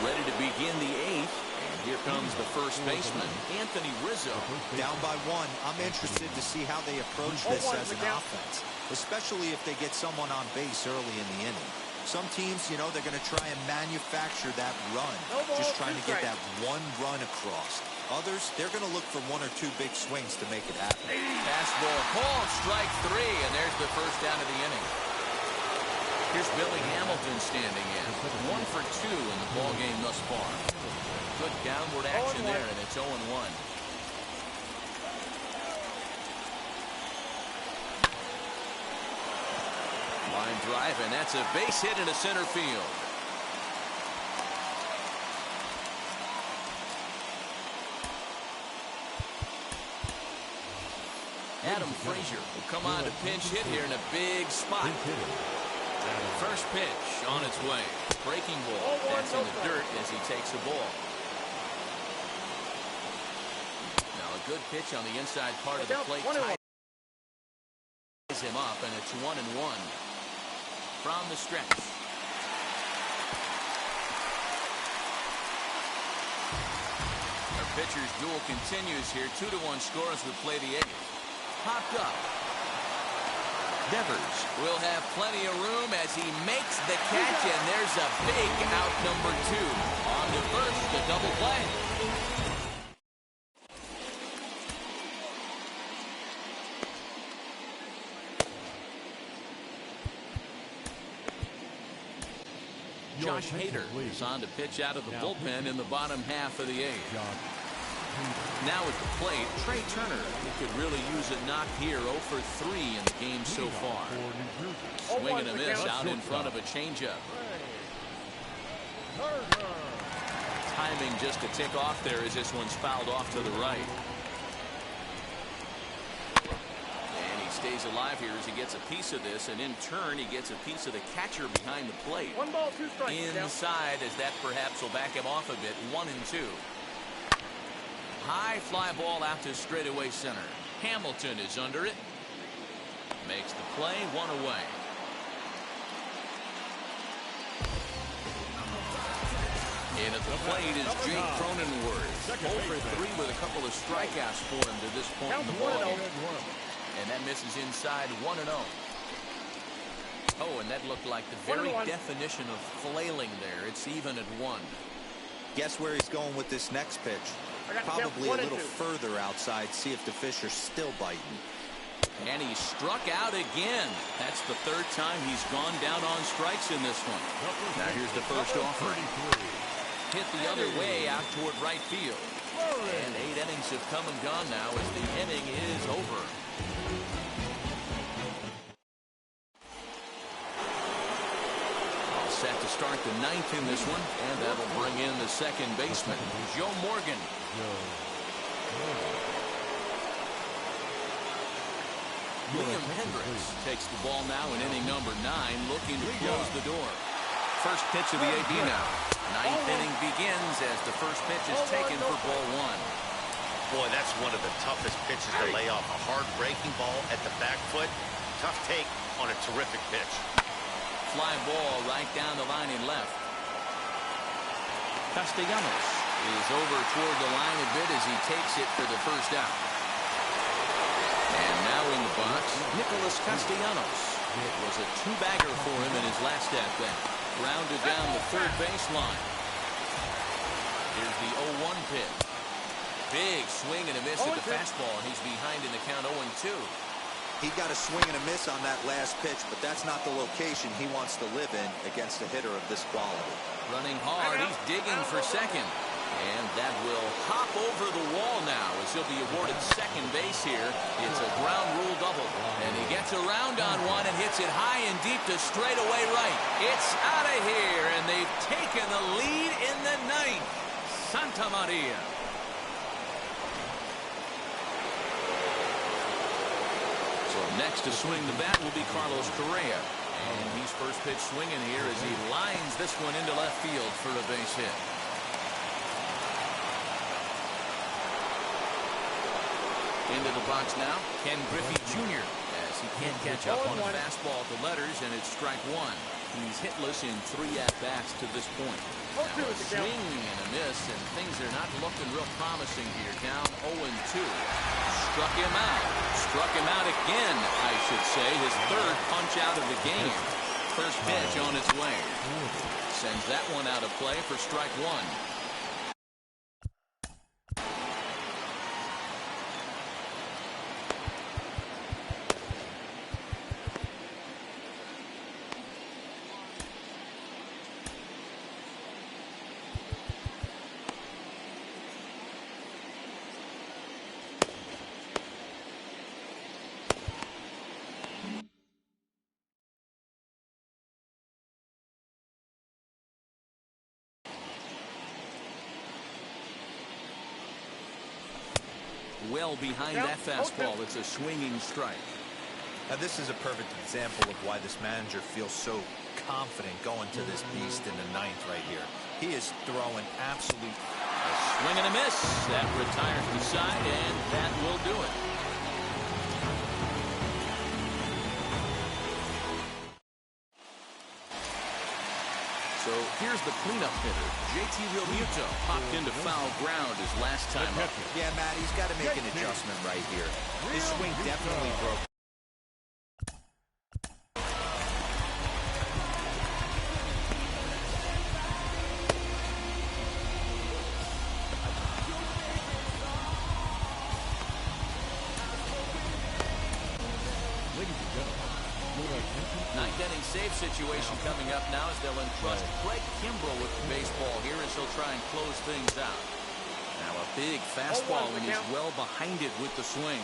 Ready to begin the 8th. And here comes the first baseman, Anthony Rizzo. Down by 1. I'm interested to see how they approach this as an offense, especially if they get someone on base early in the inning. Some teams, you know, they're going to try and manufacture that run, just trying to get that one run across. Others, they're going to look for 1 or 2 big swings to make it happen. Fastball called, strike 3, and there's the first down of the inning. Here's Billy Hamilton standing in. 1 for 2 in the ballgame thus far. Good downward action there, and it's 0-1. Line drive, and that's a base hit into center field. Adam Frazier will come on to pinch hit here in a big spot. First pitch on its way. Breaking ball. That's in the dirt as he takes the ball. Now a good pitch on the inside part of the plate. Ties him up, and it's 1-1 from the stretch. Our pitcher's duel continues here. 2-1 scores would play the eighth. Popped up. Devers will have plenty of room as he makes the catch, and there's a big out number 2. On to first, the double play. Josh Hader is on to pitch out of the bullpen in the bottom half of the eighth. Now at the plate, Trey Turner. He could really use a knock here. 0 for 3 in the game so far. Swing and a miss out in front of a changeup. Timing just to tick off there as this one's fouled off to the right. And he stays alive here as he gets a piece of this, and in turn he gets a piece of the catcher behind the plate. 1 ball, 2 strikes. Inside, as that perhaps will back him off a bit. 1-2. High fly ball out to straightaway center. Hamilton is under it. Makes the play. 1 away. In at the plate is Jake Cronenworth. 0 for 3 with a couple of strikeouts for him to this point in the ball. And that misses inside. 1-0. Oh, and that looked like the very definition of flailing there. It's even at 1. Guess where he's going with this next pitch? Probably a little further outside. See if the fish are still biting. And he struck out again. That's the 3rd time he's gone down on strikes in this one. Now here's the first offering. Hit the other way out toward right field. And 8 innings have come and gone now as the inning is over. All set to start the 9th in this one, and that'll bring in the second baseman, Joe Morgan. William Hendricks takes the ball now in inning number 9, looking to close the door. First pitch of the AB now. 9th inning begins as the first pitch is taken for ball 1. Boy, that's one of the toughest pitches to lay off. A hard breaking ball at the back foot. Tough take on a terrific pitch. Fly ball right down the line in left. Castellanos is over toward the line a bit as he takes it for the first out. And now in the box, Nicholas Castellanos. It was a 2-bagger for him in his last at-bat. Rounded down the third baseline. Here's the 0-1 pitch. Big swing and a miss at the fastball, and he's behind in the count 0-2. He got a swing and a miss on that last pitch, but that's not the location he wants to live in against a hitter of this quality. Running hard, he's digging for second. And that will hop over the wall now as he'll be awarded second base here. It's a ground rule double. And he gets around on one and hits it high and deep to straightaway right. It's out of here, and they've taken the lead in the 9th. Santa Maria. So next to swing the bat will be Carlos Correa. And he's first pitch swinging here as he lines this one into left field for a base hit. Into the box now, Ken Griffey Jr. as he can't catch up on a fastball to letters, and it's strike 1. He's hitless in 3 at-bats to this point. Now a swing and a miss, and things are not looking real promising here. Down 0-2. Struck him out. Struck him out again, I should say. His 3rd punch out of the game. First pitch on its way. Sends that one out of play for strike 1. Well behind that fastball. It's a swinging strike. Now, this is a perfect example of why this manager feels so confident going to this beast in the ninth right here. He is throwing absolute... A swing and a miss. That retires the side, and that will do it. So here's the cleanup hitter. JT Realmuto popped into foul ground his last time up. Yeah, Matt, he's got to make an adjustment right here. His swing definitely broke. Ninth inning save situation coming up now as they'll entrust Craig Kimbrell with the baseball here as he'll try and close things out. Now a big fastball and he's well behind it with the swing.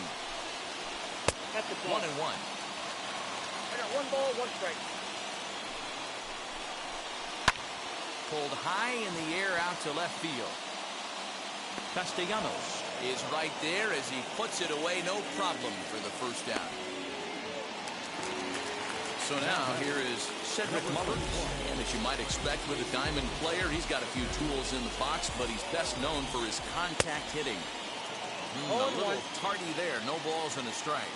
1-1. I got 1 ball, 1 strike. Pulled high in the air out to left field. Castellanos is right there as he puts it away, no problem for the first out. So now here is Cedric Mullins. And as you might expect with a diamond player, he's got a few tools in the box, but he's best known for his contact hitting. A little tardy there. No balls and a strike.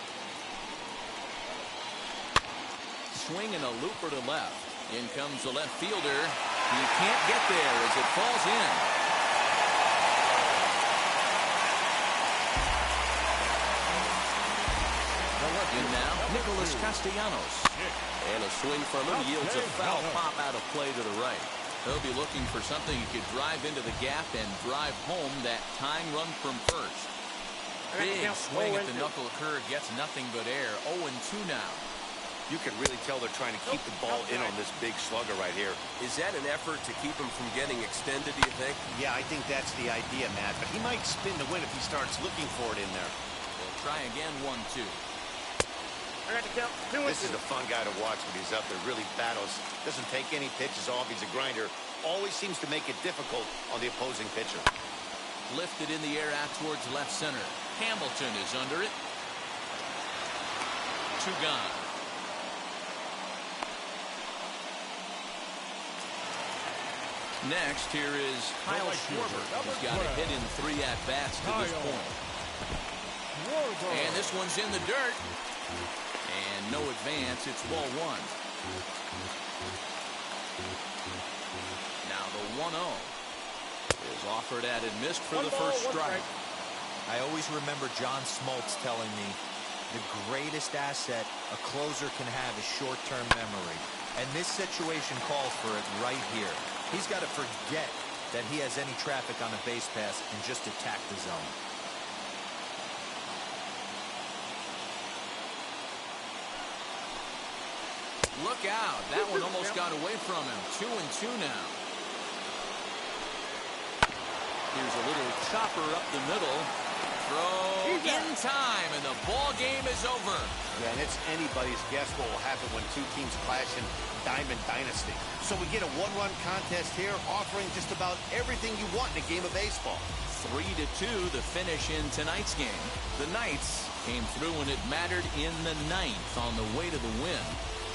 Swing and a looper to left. In comes the left fielder. He can't get there as it falls in. In now, Nicholas Castellanos. And a swing for Lou yields a foul pop out of play to the right. He'll be looking for something he could drive into the gap and drive home that tying run from first. Big swing at the knuckle curve, gets nothing but air. 0-2 now. You can really tell they're trying to keep the ball in on this big slugger right here. Is that an effort to keep him from getting extended, do you think? Yeah, I think that's the idea, Matt. But he might spin the win if he starts looking for it in there. We'll try again, 1-2. I got to count 2-2. This is a fun guy to watch when he's up there. Really battles. Doesn't take any pitches off. He's a grinder. Always seems to make it difficult on the opposing pitcher. Lifted in the air out towards left center. Hamilton is under it. 2 gone. Next, here is Kyle Schwarber. He's got a hit in 3 at-bats to this point. And this one's in the dirt. And no advance. It's ball 1. Now the 1-0 is offered at and missed for the first strike. I always remember John Smoltz telling me the greatest asset a closer can have is short-term memory. And this situation calls for it right here. He's got to forget that he has any traffic on a base pass and just attack the zone. Look out. That one almost got away from him. 2-2 now. Here's a little chopper up the middle. Throw in time, and the ball game is over. Yeah, and it's anybody's guess what will happen when 2 teams clash in Diamond Dynasty. So we get a 1-run contest here, offering just about everything you want in a game of baseball. 3-2 the finish in tonight's game. The Knights came through when it mattered in the 9th on the way to the win.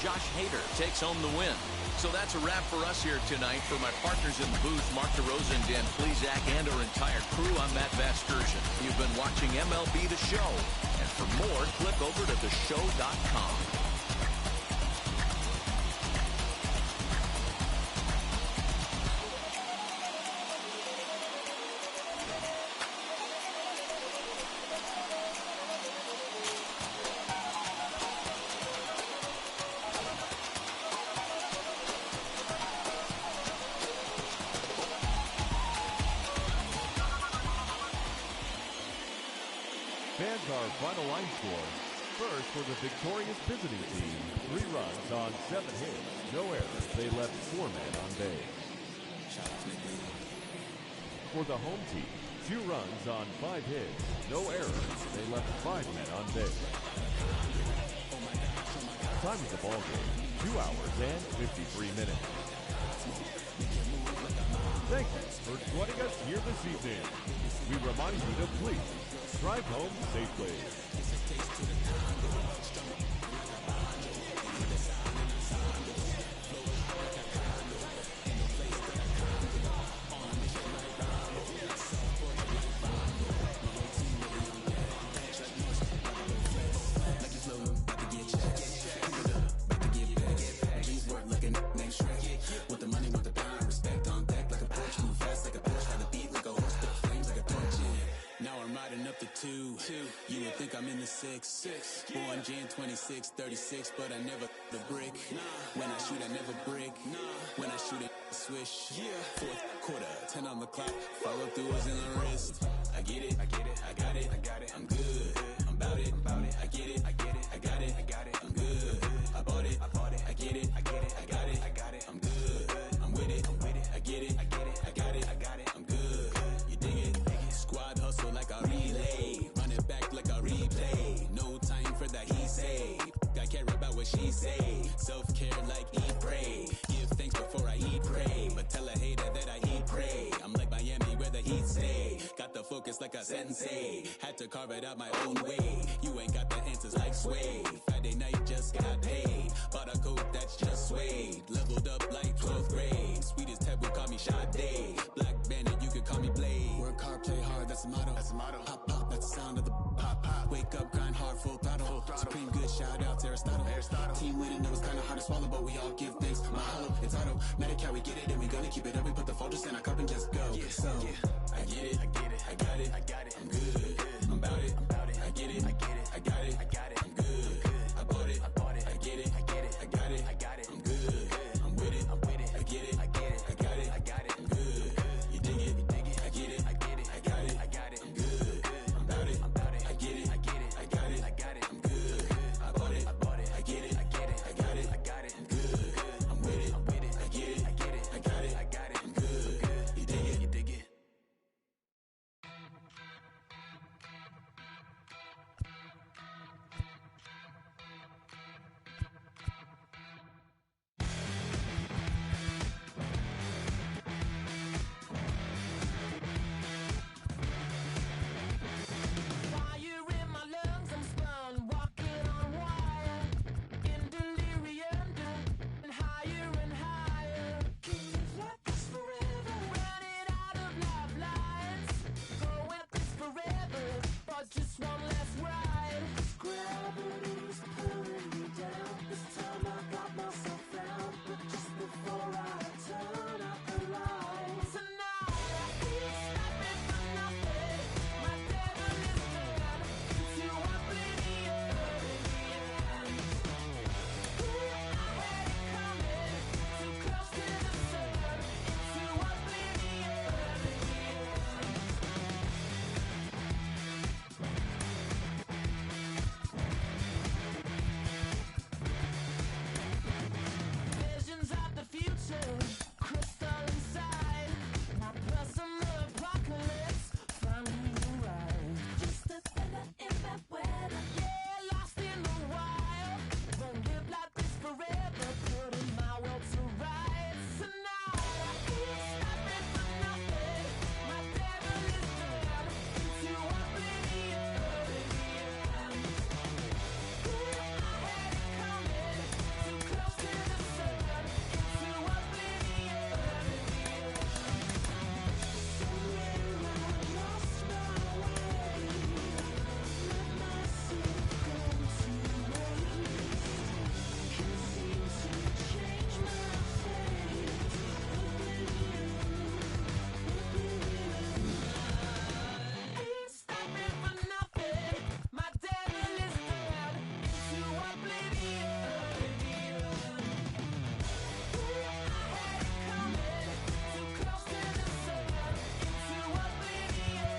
Josh Hader takes home the win. So that's a wrap for us here tonight. For my partners in the booth, Mark DeRosa and Dan Plesac, and our entire crew, I'm Matt Vasgersian. You've been watching MLB The Show. And for more, click over to theshow.com. Fans, our final line score. First, for the victorious visiting team, 3 runs on 7 hits, no errors. They left 4 men on base. For the home team, 2 runs on 5 hits, no errors. They left 5 men on base. Time of the ball game, 2 hours and 53 minutes. Thank you for joining us here this evening. We remind you to please drive home safely. sliding up the 2. You would think I'm in the 6. Born Jan 26, 36, but I never the brick. When I shoot, I never brick. When I shoot, I swish. Fourth quarter, 10 on the clock. Follow through is in the wrist. I get it, I got it, I'm good. I'm about it, I get it, I got it, I'm good. I bought it, I get it, I got it, I'm good. I'm with it, I get it, I got it, I'm good. You dig it? Squad hustle like a relay. Run it back like a replay. No time for that he say. I care about what she say. Self-care like eat, pray. Give thanks before I eat, pray. But tell a hater that I eat, pray. I'm like Miami where the heat stay. Got the focus like a sensei. Had to carve it out my own way. You ain't got the answers like Sway. Friday night just got paid. Bought a coat that's just suede. Leveled up like 12th grade. Sweetest taboo, call me Sade. Black Bandit, you could call me Blade. Work hard, play hard, that's the motto. Pop, pop, that's the sound of the pop, pop. Wake up, grind hard, full throttle. Supreme good, shout out to Aristotle. Team winning, it was kinda hard to swallow, but we all give thanks. Mahalo, it's auto. Medicare, we get it, and we gonna keep it up. We put the focus in our cup and just go. I get it, I got it, I'm good. I'm about it, I get it, I got it, I'm good. I bought it, I get it, I got it, I'm good. I'm with it, I get it, I got it, I'm good. You dig it, I get it, I got it, I'm good. I'm about it, I get it, I got it, I'm good. I bought it, I get it, I got it, I'm good. I'm with it, I get it, I got it, I'm good. You dig it. Just one last ride. Gravity's pulling me down. This time I got myself out, but just before I turn out the lights. Tonight I ain't stopping for nothing. My devil is dead into oblivion. I had it coming, too close to the sun, into oblivion. Visions of the future, crystal inside. My personal apocalypse finally arrived. Just a feather in that weather. Yeah, lost in the wild. Won't live like this forever. Putting my world to rights. Tonight I ain't stopping for nothing. My devil is dead into oblivion. I had it coming, too close to the sun, into oblivion. Somewhere I lost my way, let myself go to waste. Can't seem to change my fate. Ain't stopping for nothing. My devil is dead into oblivion. I had it coming, too close to the sun, into oblivion.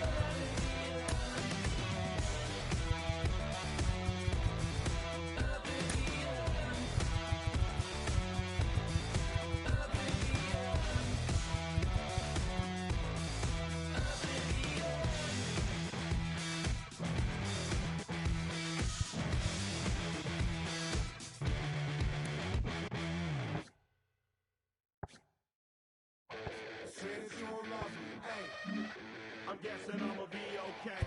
I'm guessing I'ma be okay.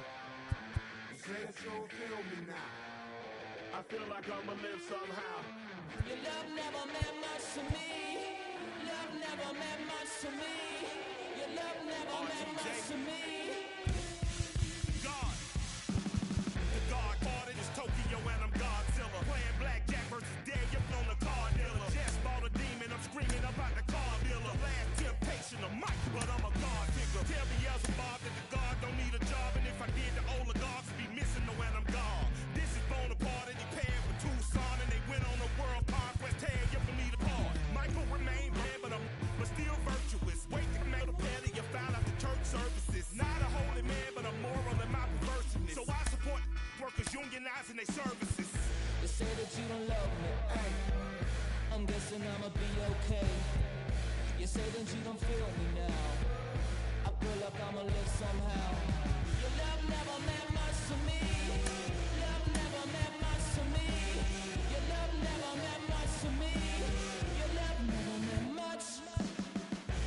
Say that you don't feel me now. I feel like I'ma live somehow. Your love never meant much to me. Love never meant much to me. Your love never meant much to me. God. The God parted is Tokyo and I'm Godzilla. Playing blackjack versus dead, you're on the card dealer. Just bought a demon, I'm screaming about the car dealer. Last temptation of Mike, but I'm a God picker. Tell me Beelzebub that the God don't need a job, and if I did, the using their services. You say that you don't love me, ay. I'm guessing I'ma be okay. You say that you don't feel me now. I pull up, I'ma live somehow. Your love never meant much to me. Love never meant much to me. Your love never meant much to me. Your love never meant much.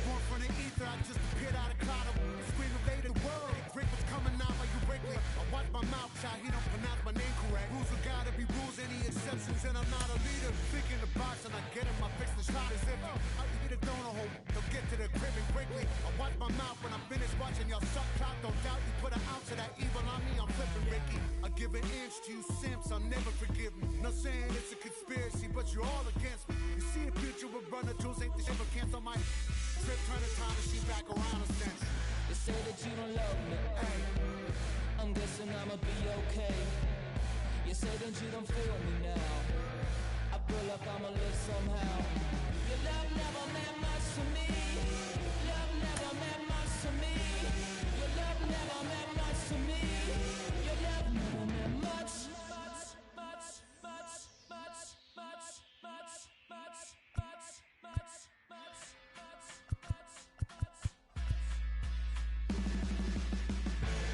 Born from the ether, I just appeared out of cloud. Scream evade the world. Rick was coming out like you Wrigley. I watch my mouth shot, he don't pronounce my name correct. Rules are gotta be rules, any exceptions, and I'm not a leader. Think in the box and I get him, I fix the shot as if I eat a donut hole. They'll get to the crib and quickly. I watch my mouth when I'm finished watching y'all suck clout. Don't doubt you put an ounce of that evil on me, I'm flipping Ricky. I give an inch to you simps, I'll never forgive me. Not saying it's a conspiracy, but you're all against me. You see a future with runner tools, ain't the shit but cancel my trip, turn the time machine back around a sense. You say that you don't love me, ay. I'm guessing I'ma be okay. You say that you don't feel me now. I pull up, I'ma live somehow. Your love never meant much to me. Love never meant much to me. Your love never meant much to me. Your love never meant much.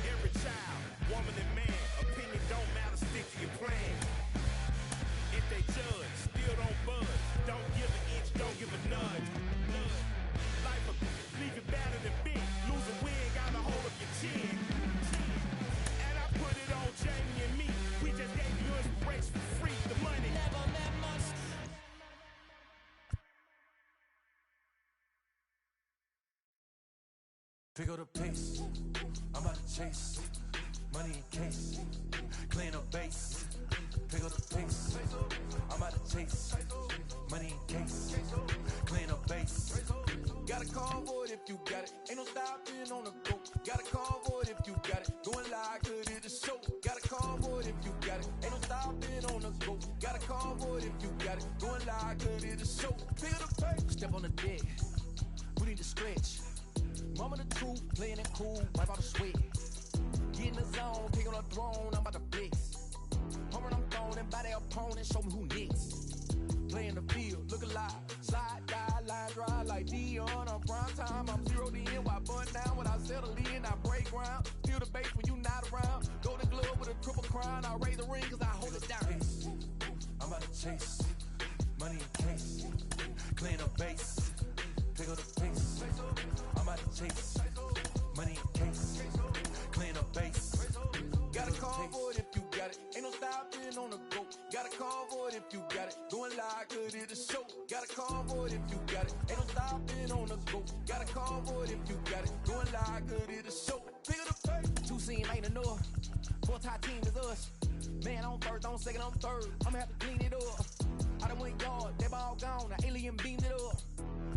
Every child, woman and man, opinion don't matter, stick to your plan. If they judge, still don't budge. Don't give an inch, don't give a nudge. Life will leave you battered and bent. Lose a wig, got a hold of your chin. And I put it on Jamie and me. We just gave you inspiration for free. The money never meant much. Pick up the pace, I'm about to chase. Money in case, clean up base. Pick up the pace, I'm about to chase. Money in case, clean up base. Got a convoy if you got it. Ain't no stopping on the go. Got a convoy if you got it. Going live, good at the show. Got a convoy if you got it. Ain't no stopping on the go. Got a convoy if you got it. Going live, good at the show. Pick up the pace. Step on the deck, we need to stretch. Mama the truth, playing it cool, wipe out the sweat. Get in the zone, pick on the throne, I'm about to flex. Home I'm throwing by their opponent, show me who next. Play in the field, look alive. Slide, die, line dry like Dion on prime time. I'm 0 to end, why bun down when I settle in, I break ground. Feel the bass when you not around. Golden glove with a triple crown, I raise the ring cause I hold it down. I'm about to chase, money in case, clean up base. Pick up the pace, I'm about to chase. Money in case, clean up base. Got a convoy if you got it. Ain't no stopping on the go. Got a convoy if you got it. Going live, good at the show. Got a convoy if you got it. Ain't no stopping on the go. Got a convoy if you got it. Going live, good at the show. Pick up the pace. Two scene ain't enough. Four-tie team is us. Man on first, on second, on third. I'ma have to clean it up. I done went yard, they ball gone. The alien beamed it up.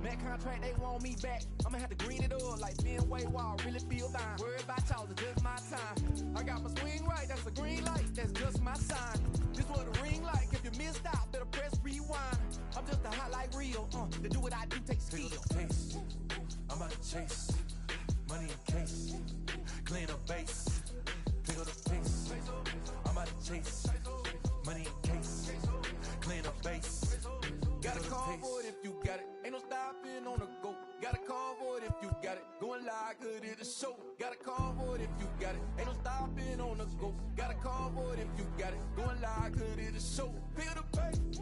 Man contract, they want me back. I'ma have to green it up like Fenway Wall. Really feel fine. Worry about y'all, it's just my time. I got my swing right, that's a green light. That's just my sign. This what a ring like. If you missed out, better press rewind. I'm just a highlight reel. To do what I do takes skill. Pick up the pace, I'm about to chase. Money in case, clean up base. Pick up the pace, I'm about to chase. Money in case, clean up base. Got a convoy if you got it. Ain't no stopping on the go. Got a convoy if you got it. Going live, good at the show. Got a convoy if you got it. Ain't no stopping on the go. Got a convoy if you got it. Going live, good at the show. Pick up the pace.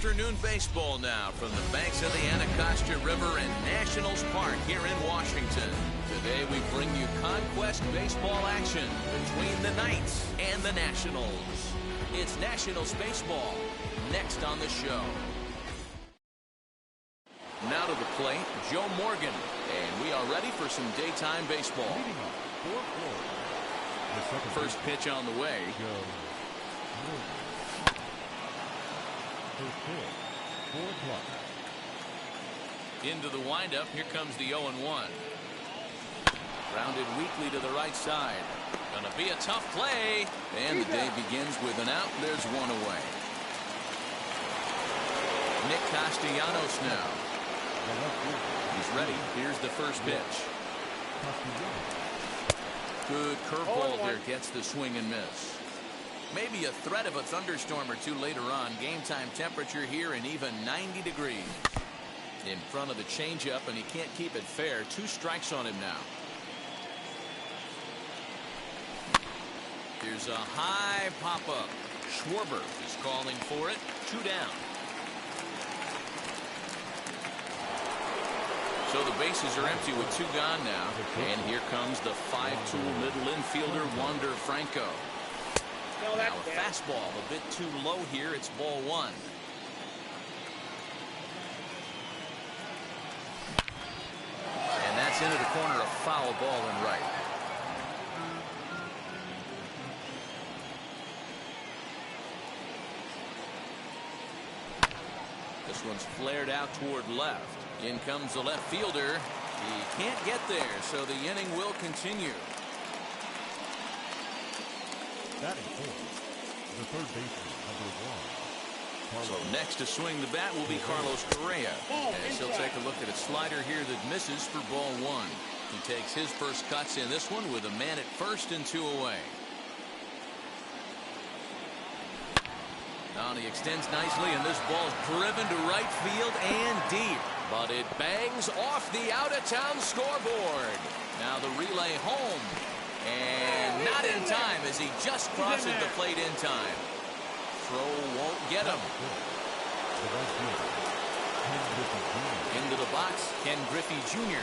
Afternoon baseball now from the banks of the Anacostia River and Nationals Park here in Washington. Today we bring you Conquest baseball action between the Knights and the Nationals. It's Nationals baseball next on the show. Now to the plate, Joe Morgan, and we are ready for some daytime baseball. First pitch on the way. First pitch, 4 o'clock. Into the windup, here comes the 0-1. Rounded weakly to the right side. Gonna be a tough play. And the day begins with an out. There's one away. Nick Castellanos now. He's ready. Here's the first pitch. Good curveball there. Gets the swing and miss. Maybe a threat of a thunderstorm or two later on. Game time temperature here and even 90 degrees. In front of the changeup, and he can't keep it fair. 2 strikes on him now. Here's a high pop-up. Schwarber is calling for it. 2 down. So the bases are empty with 2 gone now. And here comes the 5-tool middle infielder, Wander Franco. Now a fastball a bit too low here. It's ball 1. And that's into the corner, a foul ball and right. This one's flared out toward left. In comes the left fielder. He can't get there, so the inning will continue. Batting fourth, the third baseman, number 1. So next to swing the bat will be Carlos Correa. As he'll take a look at a slider here that misses for ball 1. He takes his first cuts in this one with a man at first and 2 away. Now he extends nicely, and this ball's driven to right field and deep. But it bangs off the out-of-town scoreboard. Now the relay home. And not in time as he just crosses the plate in time. Throw won't get him. Into the box, Ken Griffey Jr.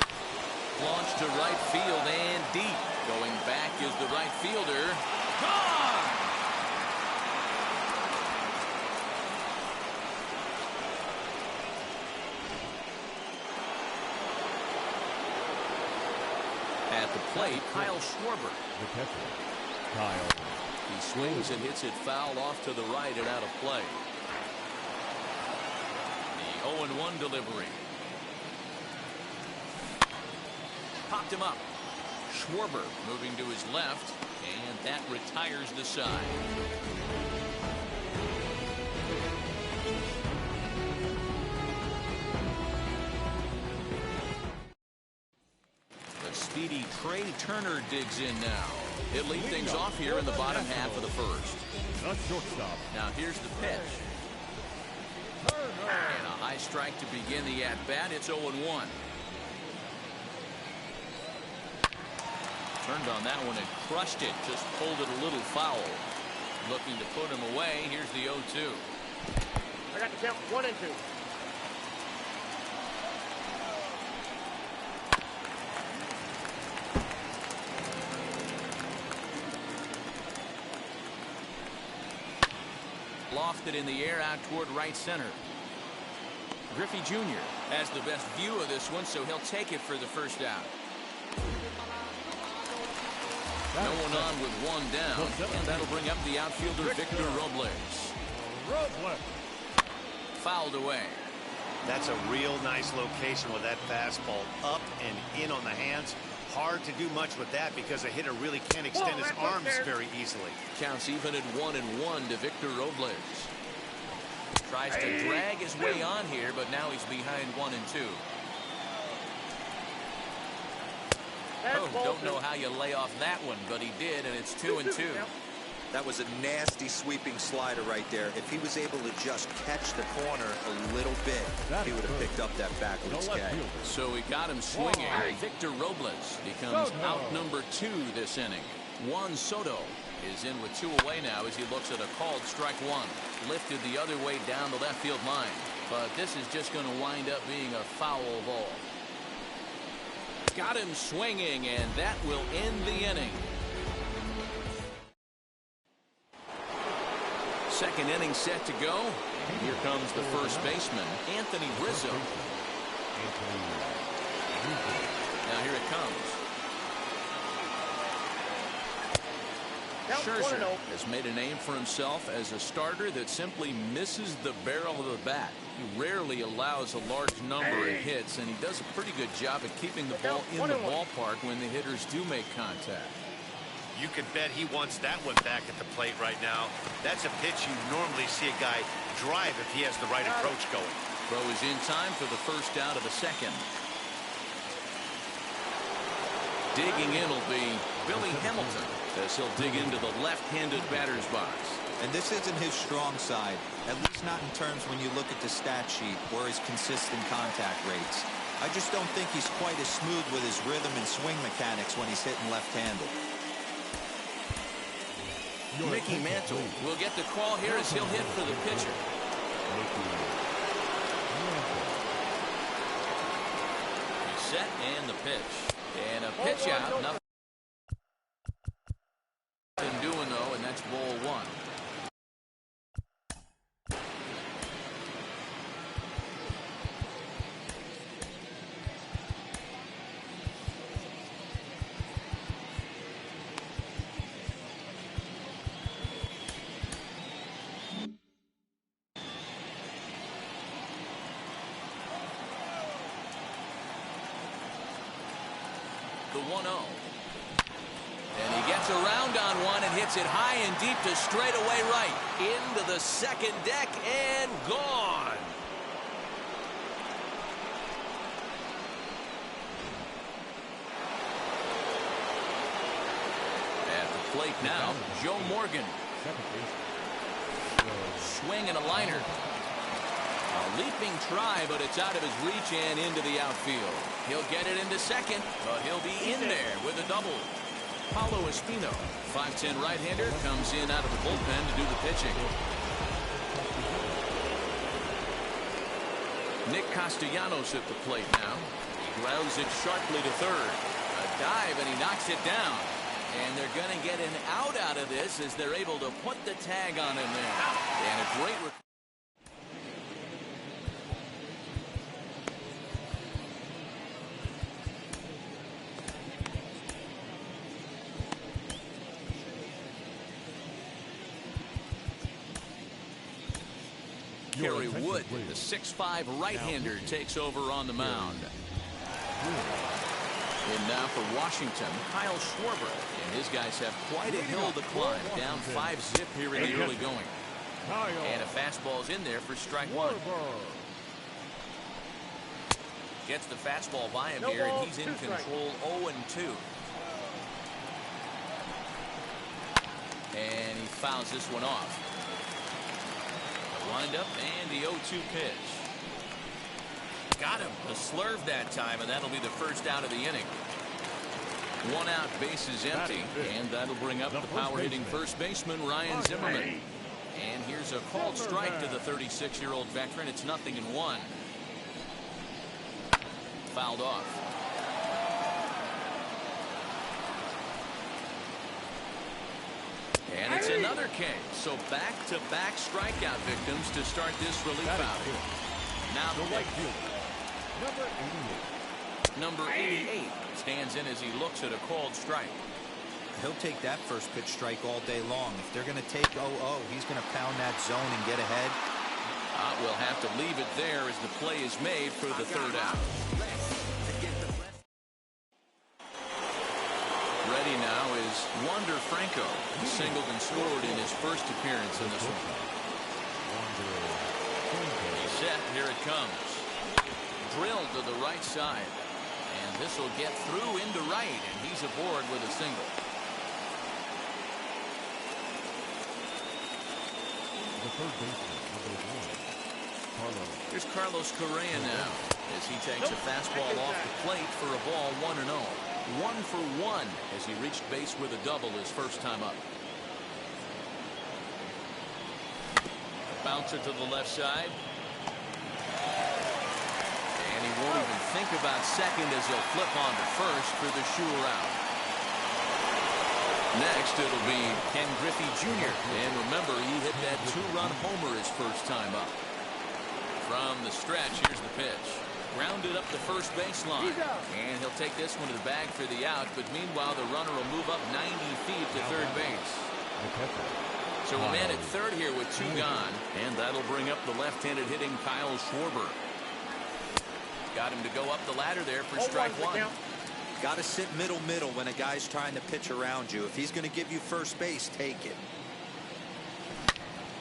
Launched to right field and deep. Going back is the right fielder. Gone! At the plate, Kyle Schwarber. The catcher, Kyle. He swings and hits it foul off to the right and out of play. The 0-1 delivery. Popped him up. Schwarber moving to his left, and that retires the side. Speedy Trey Turner digs in now. He'll lead things off here in the bottom half of the first. Now here's the pitch. And a high strike to begin the at-bat. It's 0-1. Turned on that one and crushed it. Just pulled it a little foul. Looking to put him away. Here's the 0-2. I got the count 1 and 2. Lofted in the air out toward right center. Griffey Jr. has the best view of this one, so he'll take it for the first out. No one on with 1 down, and that'll bring up the outfielder Victor Robles. Fouled away. That's a real nice location with that fastball up and in on the hands. Hard to do much with that because a hitter really can't extend his arms very easily. Counts even at 1-1 to Victor Robles. Tries to drag his way on here, but now he's behind 1 and 2. Oh, don't know how you lay off that one, but he did, and it's 2 and 2. That was a nasty sweeping slider right there. If he was able to just catch the corner a little bit, he would have picked up that backwards catch. So he got him swinging. Victor Robles becomes out number 2 this inning. Juan Soto is in with 2 away now as he looks at a called strike one. Lifted the other way down the left field line. But this is just going to wind up being a foul ball. Got him swinging, and that will end the inning. Second inning set to go. Here comes the first baseman, Anthony Rizzo. Now here it comes. Scherzer has made a name for himself as a starter that simply misses the barrel of the bat. He rarely allows a large number of hits, and he does a pretty good job at keeping the ball in the ballpark when the hitters do make contact. You can bet he wants that one back at the plate right now. That's a pitch you normally see a guy drive if he has the right approach going. Throw is in time for the first out of the second. Digging in will be Billy Hamilton as he'll dig into the left-handed batter's box. And this isn't his strong side, at least not in terms when you look at the stat sheet or his consistent contact rates. I just don't think he's quite as smooth with his rhythm and swing mechanics when he's hitting left-handed. Mickey Mantle will get the call here as he'll hit for the pitcher. He's set and the pitch. And a pitch out. Nothing doing though, and that's ball one. The 1-0. And he gets around on one and hits it high and deep to straightaway right. Into the second deck and gone. At the plate now, Joe Morgan. Swing and a liner. A leaping try, but it's out of his reach and into the outfield. He'll get it into second, but he'll be in there with a double. Paulo Espino, 5'10" right-hander, comes in out of the bullpen to do the pitching. Nick Castellanos at the plate now. He grounds it sharply to third. A dive, and he knocks it down. And they're going to get an out of this as they're able to put the tag on him there. And a great Kerry Wood, the 6'5" right-hander, takes over on the mound. And now for Washington, Kyle Schwarber. And his guys have quite a hill to climb, down 5-zip here in the early going. And a fastball's in there for strike one. Gets the fastball by him here, and he's in control 0-2. And he fouls this one off. Wind up and the 0-2 pitch. Got him. A slurve that time, and that'll be the first out of the inning. One out, base is empty, and that'll bring up the power-hitting first baseman, Ryan Zimmerman. And here's a called strike to the 36-year-old veteran. It's 0-1. Fouled off. And it's another K. So back-to-back strikeout victims to start this relief outing. Now the right fielder, number 88 stands in as he looks at a called strike. He'll take that first pitch strike all day long. If they're going to take 0-0, he's going to pound that zone and get ahead. We'll have to leave it there as the play is made for the third out. Ready now is Wander Franco. He singled and scored in his first appearance in this one. He's set. Here it comes. Drilled to the right side. And this will get through into right, and he's aboard with a single. The third baseman, number 1, Carlos. Here's Carlos Correa now as he takes a fastball off the plate for a ball 1-0. 1 for 1 as he reached base with a double his first time up. Bouncer to the left side. And he won't even think about second as he'll flip on to first for the Shure out. Next, it'll be Ken Griffey Jr. And remember, he hit that 2-run homer his first time up. From the stretch, here's the pitch. Grounded up the first baseline. And he'll take this one to the bag for the out. But meanwhile, the runner will move up 90 feet to third base. So a man at third here with 2 gone. And that'll bring up the left-handed hitting Kyle Schwarber. Got him to go up the ladder there for strike 1. Got to sit middle when a guy's trying to pitch around you. If he's going to give you first base, take it.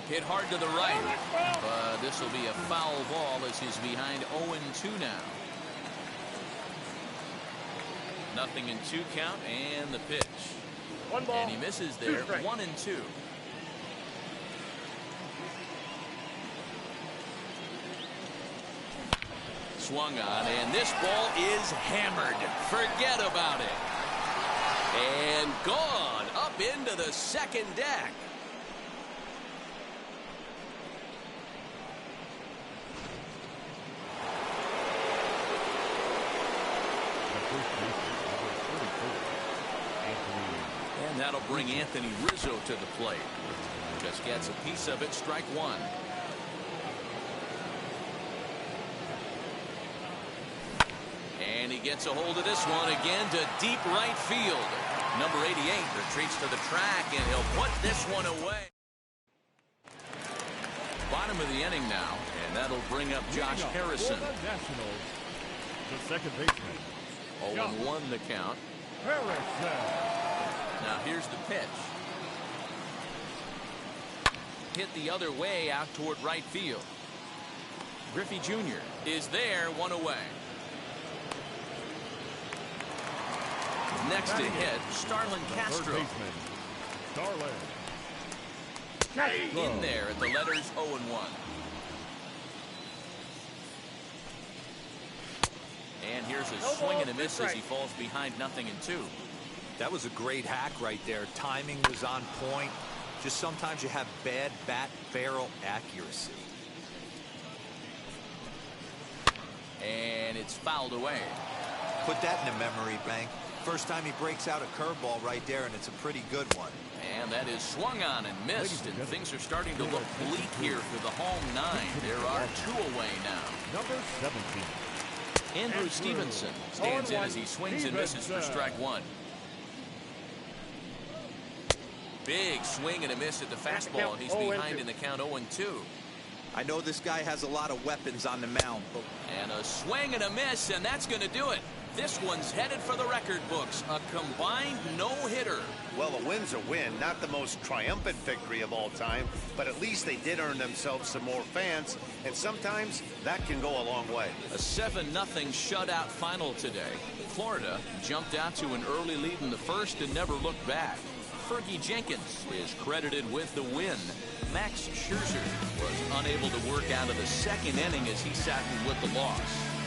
Hit hard to the right, but this will be a foul ball as he's behind 0-2 now. 0-2 count and the pitch. 1 ball. And he misses there. 1-2. Swung on, and this ball is hammered. Forget about it. And gone up into the second deck. And that'll bring Anthony Rizzo to the plate. Just gets a piece of it, strike 1. And he gets a hold of this one again to deep right field. Number 88 retreats to the track, and he'll put this one away. Bottom of the inning now, and that'll bring up Josh Harrison. The second baseman. 0-1 the count. Now here's the pitch. Hit the other way out toward right field. Griffey Jr. is there, 1 away. Next to hit, Starlin Castro. In there at the letters 0-1. And here's a swing and a miss as he falls behind 0-2. That was a great hack right there. Timing was on point. Just sometimes you have bad bat barrel accuracy. And it's fouled away. Put that in the memory bank. First time he breaks out a curveball right there, and it's a pretty good one. And that is swung on and missed, and things are starting to look bleak here for the home 9. There are 2 away now. Number 17. Andrew Stevenson stands in as he swings and misses for strike 1. Big swing and a miss at the fastball, and he's behind in the count 0-2. I know this guy has a lot of weapons on the mound. And a swing and a miss, and that's going to do it. This one's headed for the record books. A combined no-hitter. Well, a win's a win. Not the most triumphant victory of all time, but at least they did earn themselves some more fans, and sometimes that can go a long way. A 7-0 shutout final today. Florida jumped out to an early lead in the first and never looked back. Fergie Jenkins is credited with the win. Max Scherzer was unable to work out of the second inning as he sat with the loss.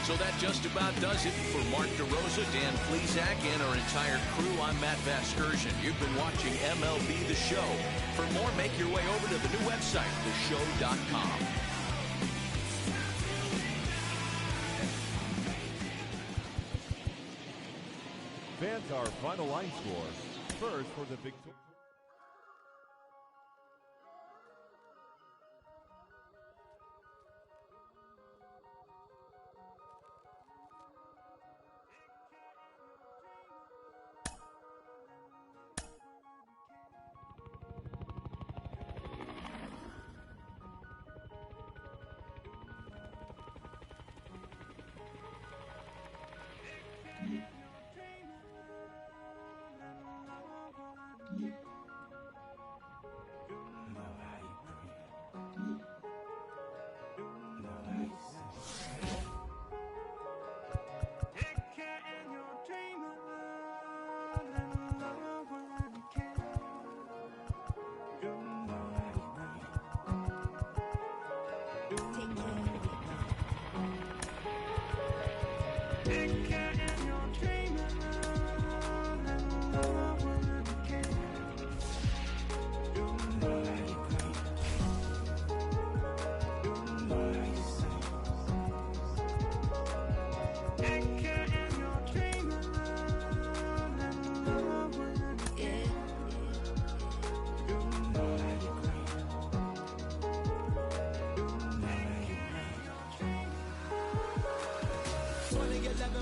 So that just about does it for Mark DeRosa, Dan Plesac, and our entire crew. I'm Matt Vasgersian. You've been watching MLB The Show. For more, make your way over to the new website, theshow.com. Fans, our final line score. First for the victory.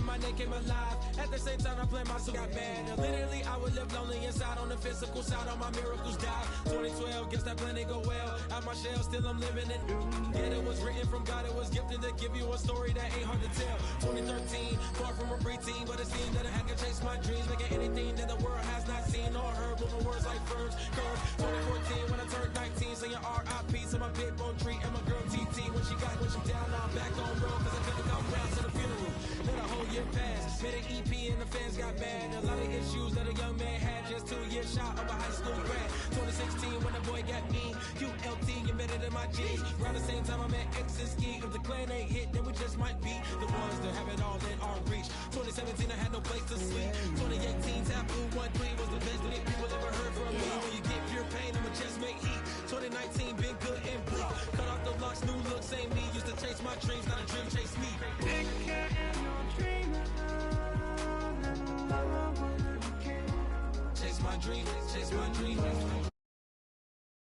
My name came alive. At the same time, I played my soul got mad. Literally, I would live lonely inside on the physical side. All my miracles died. 2012, guess that plan didn't go well. Out my shell, still I'm living it. Yeah, it was written from God. It was gifted to give you a story that ain't hard to tell. 2013, far from a preteen, but it seemed that I had to chase my dreams, making anything that the world has not seen or heard. Moving words like verbs, curves. 2014, when I turned 19, saying R.I.P. to my big bone tree and my girl TT. When she down, now I'm back on road, cause I couldn't come down to the funeral. Let a whole year pass, made an EP and the fans got mad. A lot of issues that a young man had, just 2 years shy of a high school grad. 2016 when the boy got me, QLT embedded in my G's. Around the same time I met X and Ski. If the clan ain't hit, then we just might be the ones that have it all in our reach. 2017 I had no place to sleep. 2018 Taboo 1-3 was the best that people ever heard from me. When you get pure pain, I'ma just make heat. 2019 been good and bleak. Cut off the locks, new look, same me. Used to chase my dreams, not a dream chase me. Chase my dream, chase my dream.